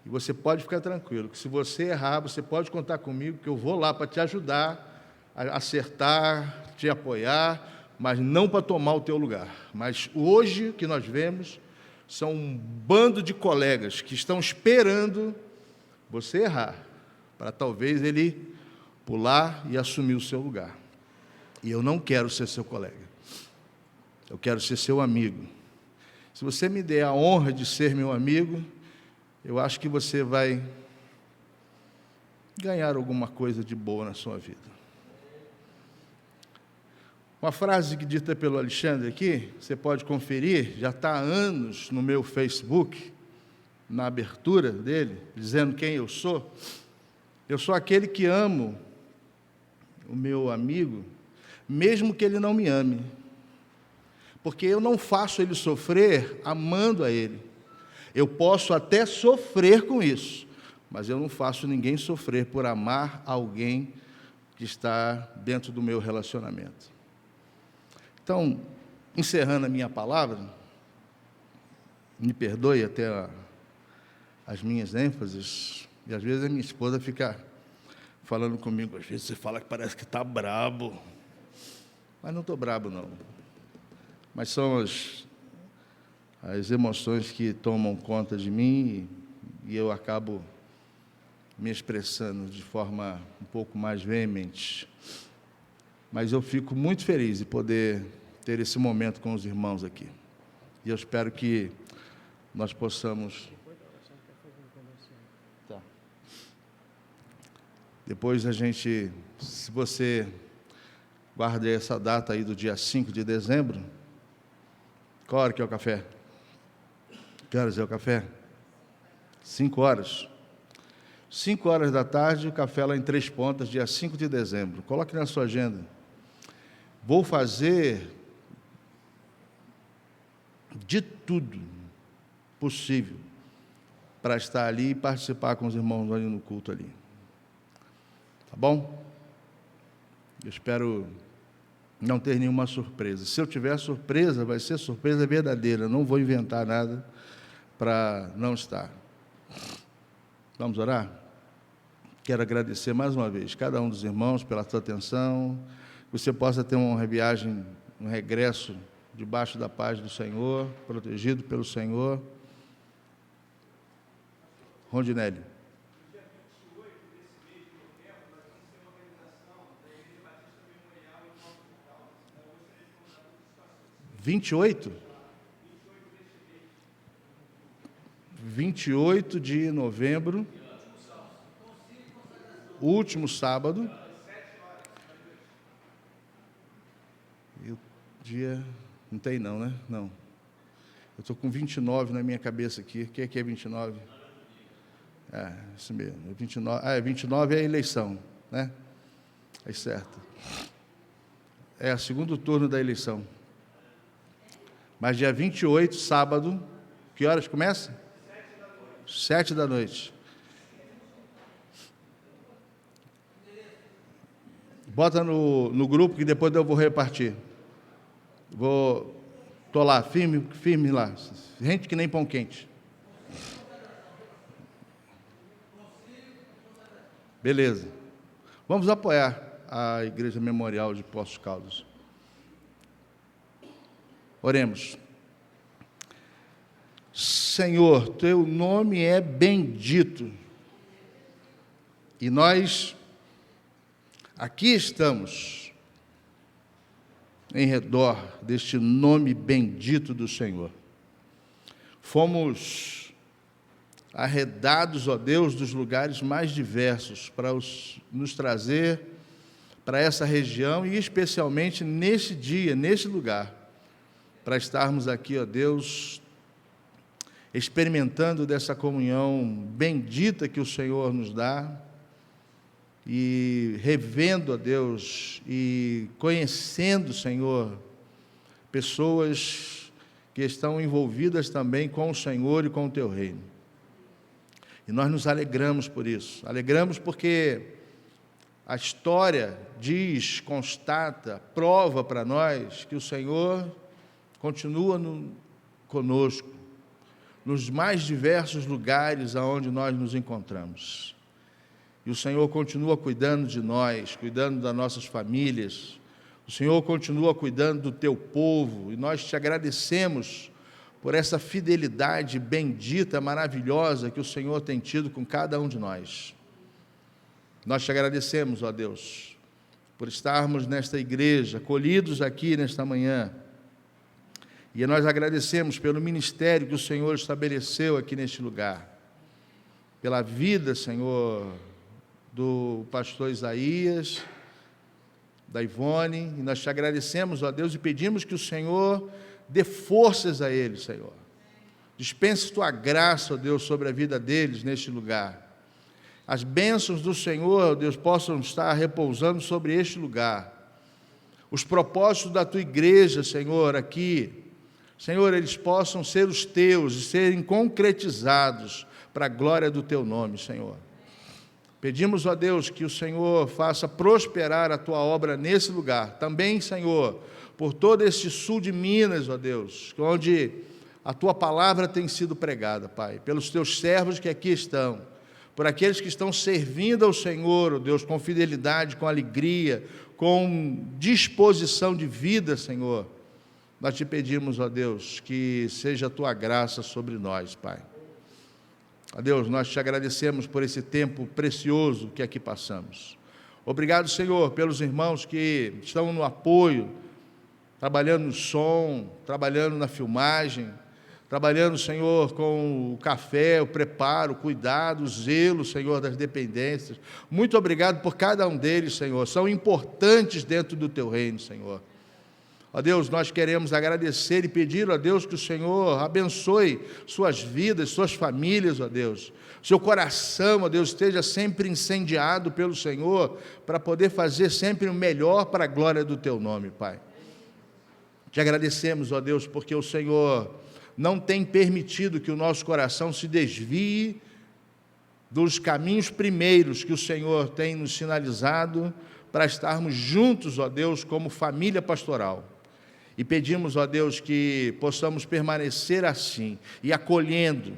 E você pode ficar tranquilo, que se você errar, você pode contar comigo, que eu vou lá para te ajudar, a acertar, te apoiar, mas não para tomar o teu lugar. Mas hoje o que nós vemos são um bando de colegas que estão esperando você errar, para talvez ele pular e assumir o seu lugar. E eu não quero ser seu colega, eu quero ser seu amigo. Se você me der a honra de ser meu amigo, eu acho que você vai ganhar alguma coisa de boa na sua vida. Uma frase que dita pelo Alexandre aqui, você pode conferir, já está há anos no meu Facebook, na abertura dele, dizendo quem eu sou. Eu sou aquele que amo o meu amigo, mesmo que ele não me ame, porque eu não faço ele sofrer amando a ele. Eu posso até sofrer com isso, mas eu não faço ninguém sofrer por amar alguém que está dentro do meu relacionamento. Então, encerrando a minha palavra, me perdoe até as minhas ênfases, e às vezes a minha esposa fica falando comigo, às vezes você fala que parece que está brabo, mas não estou brabo não, mas são as emoções que tomam conta de mim e eu acabo me expressando de forma um pouco mais veemente. Mas eu fico muito feliz de poder ter esse momento com os irmãos aqui. E eu espero que nós possamos... Tá. Depois a gente, se você guarda essa data aí do dia 5 de dezembro, qual hora que é o café? Que horas é o café? 5 horas. 5 horas da tarde, o café lá em Três Pontas, dia 5 de dezembro. Coloque na sua agenda. Vou fazer de tudo possível para estar ali e participar com os irmãos ali no culto ali. Tá bom? Eu espero não ter nenhuma surpresa. Se eu tiver surpresa, vai ser surpresa verdadeira. Não vou inventar nada para não estar. Vamos orar? Quero agradecer mais uma vez cada um dos irmãos pela sua atenção. Que você possa ter uma viagem, um regresso debaixo da paz do Senhor, protegido pelo Senhor. Rondinelli. Dia 28 desse mês de novembro, nós vamos ter uma organização da Igreja Batista Memorial em Nova Portugal. Eu gostaria de contar todas as 28? 28 de novembro, último sábado. E o dia... Não tem não, né? Não. Eu estou com 29 na minha cabeça aqui. O que é 29? É, isso mesmo. 29, 29 é a eleição, né? É certo. É o segundo turno da eleição. Mas dia 28, sábado, que horas começa? 7 da noite. Bota no grupo que depois eu vou repartir. Estou lá, firme lá. Gente que nem pão quente. Beleza. Vamos apoiar. à Igreja Memorial de Poços de Caldas. Oremos. Senhor, teu nome é bendito, e nós aqui estamos em redor deste nome bendito do Senhor. Fomos arredados, ó Deus, dos lugares mais diversos para nos trazer para essa região e especialmente nesse dia, nesse lugar, para estarmos aqui, ó Deus, experimentando dessa comunhão bendita que o Senhor nos dá e revendo, ó Deus, e conhecendo, Senhor, pessoas que estão envolvidas também com o Senhor e com o Teu reino. E nós nos alegramos por isso. Alegramos porque a história diz, constata, prova para nós que o Senhor continua conosco, nos mais diversos lugares aonde nós nos encontramos. E o Senhor continua cuidando de nós, cuidando das nossas famílias. O Senhor continua cuidando do Teu povo, e nós te agradecemos por essa fidelidade bendita, maravilhosa que o Senhor tem tido com cada um de nós. Nós te agradecemos, ó Deus, por estarmos nesta igreja, acolhidos aqui nesta manhã. E nós agradecemos pelo ministério que o Senhor estabeleceu aqui neste lugar, pela vida, Senhor, do pastor Isaías, da Ivone, e nós te agradecemos, ó Deus, e pedimos que o Senhor dê forças a eles, Senhor. Dispense tua graça, ó Deus, sobre a vida deles neste lugar. As bênçãos do Senhor, ó Deus, possam estar repousando sobre este lugar. Os propósitos da tua igreja, Senhor, aqui, Senhor, eles possam ser os teus e serem concretizados para a glória do teu nome, Senhor. Pedimos, ó Deus, que o Senhor faça prosperar a tua obra nesse lugar. Também, Senhor, por todo este sul de Minas, ó Deus, onde a tua palavra tem sido pregada, Pai, pelos teus servos que aqui estão, por aqueles que estão servindo ao Senhor, ó Deus, com fidelidade, com alegria, com disposição de vida, Senhor. Nós te pedimos, ó Deus, que seja a tua graça sobre nós, Pai. Ó Deus, nós te agradecemos por esse tempo precioso que aqui passamos. Obrigado, Senhor, pelos irmãos que estão no apoio, trabalhando no som, trabalhando na filmagem, trabalhando, Senhor, com o café, o preparo, o cuidado, o zelo, Senhor, das dependências. Muito obrigado por cada um deles, Senhor. São importantes dentro do teu reino, Senhor. Ó Deus, nós queremos agradecer e pedir, ó Deus, que o Senhor abençoe suas vidas, suas famílias, ó Deus. Seu coração, ó Deus, esteja sempre incendiado pelo Senhor, para poder fazer sempre o melhor para a glória do teu nome, Pai. Te agradecemos, ó Deus, porque o Senhor não tem permitido que o nosso coração se desvie dos caminhos primeiros que o Senhor tem nos sinalizado para estarmos juntos, ó Deus, como família pastoral. E pedimos, ó Deus, que possamos permanecer assim, e acolhendo,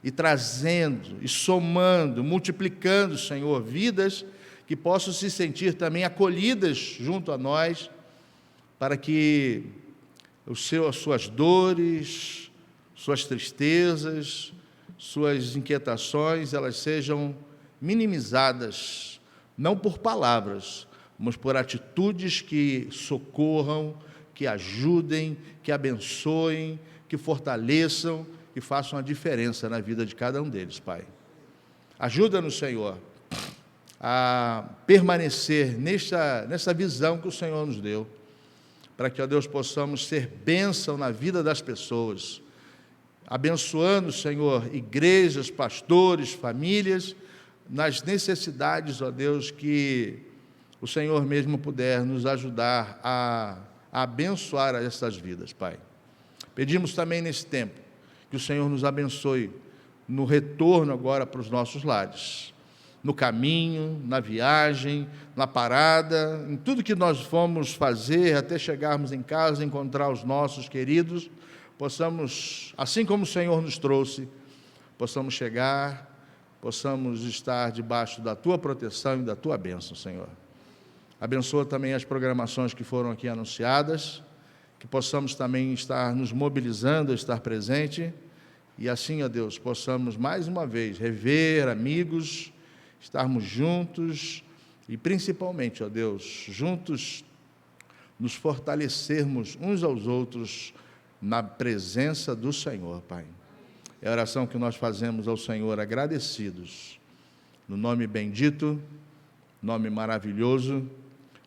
e trazendo, e somando, multiplicando, Senhor, vidas que possam se sentir também acolhidas junto a nós, para que as suas dores, suas tristezas, suas inquietações, elas sejam minimizadas, não por palavras, mas por atitudes que socorram, que ajudem, que abençoem, que fortaleçam e façam a diferença na vida de cada um deles, Pai. Ajuda-nos, Senhor, a permanecer nessa visão que o Senhor nos deu, para que, ó Deus, possamos ser bênção na vida das pessoas, abençoando, Senhor, igrejas, pastores, famílias, nas necessidades, ó Deus, que o Senhor mesmo puder nos ajudar a abençoar essas vidas, Pai. Pedimos também nesse tempo que o Senhor nos abençoe no retorno agora para os nossos lares, no caminho, na viagem, na parada, em tudo que nós fomos fazer até chegarmos em casa, encontrar os nossos queridos, possamos, assim como o Senhor nos trouxe, possamos chegar, possamos estar debaixo da Tua proteção e da Tua bênção, Senhor. Abençoa também as programações que foram aqui anunciadas, que possamos também estar nos mobilizando, estar presente, e assim, ó Deus, possamos mais uma vez rever amigos, estarmos juntos e principalmente, ó Deus, juntos nos fortalecermos uns aos outros na presença do Senhor, Pai. É a oração que nós fazemos ao Senhor agradecidos, no nome bendito, nome maravilhoso,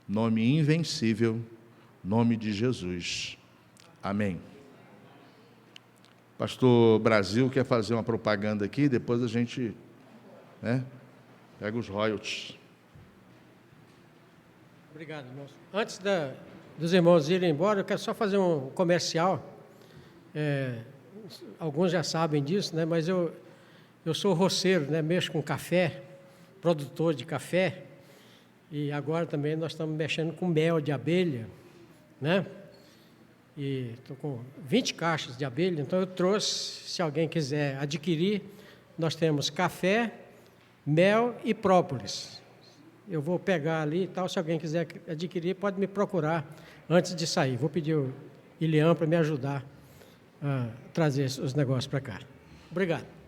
nome invencível, nome de Jesus. Amém. Pastor Brasil quer fazer uma propaganda aqui, depois a gente, pega os royalties. Obrigado, irmãos. Antes dos irmãos irem embora, eu quero só fazer um comercial. Alguns já sabem disso, né? Mas eu sou roceiro, né? Mexo com café, produtor de café, e agora também nós estamos mexendo com mel de abelha, né? E estou com 20 caixas de abelha, então eu trouxe, se alguém quiser adquirir, nós temos café, mel e própolis. Eu vou pegar ali e tal, se alguém quiser adquirir, pode me procurar antes de sair. Vou pedir o Ilian para me ajudar a trazer os negócios para cá. Obrigado.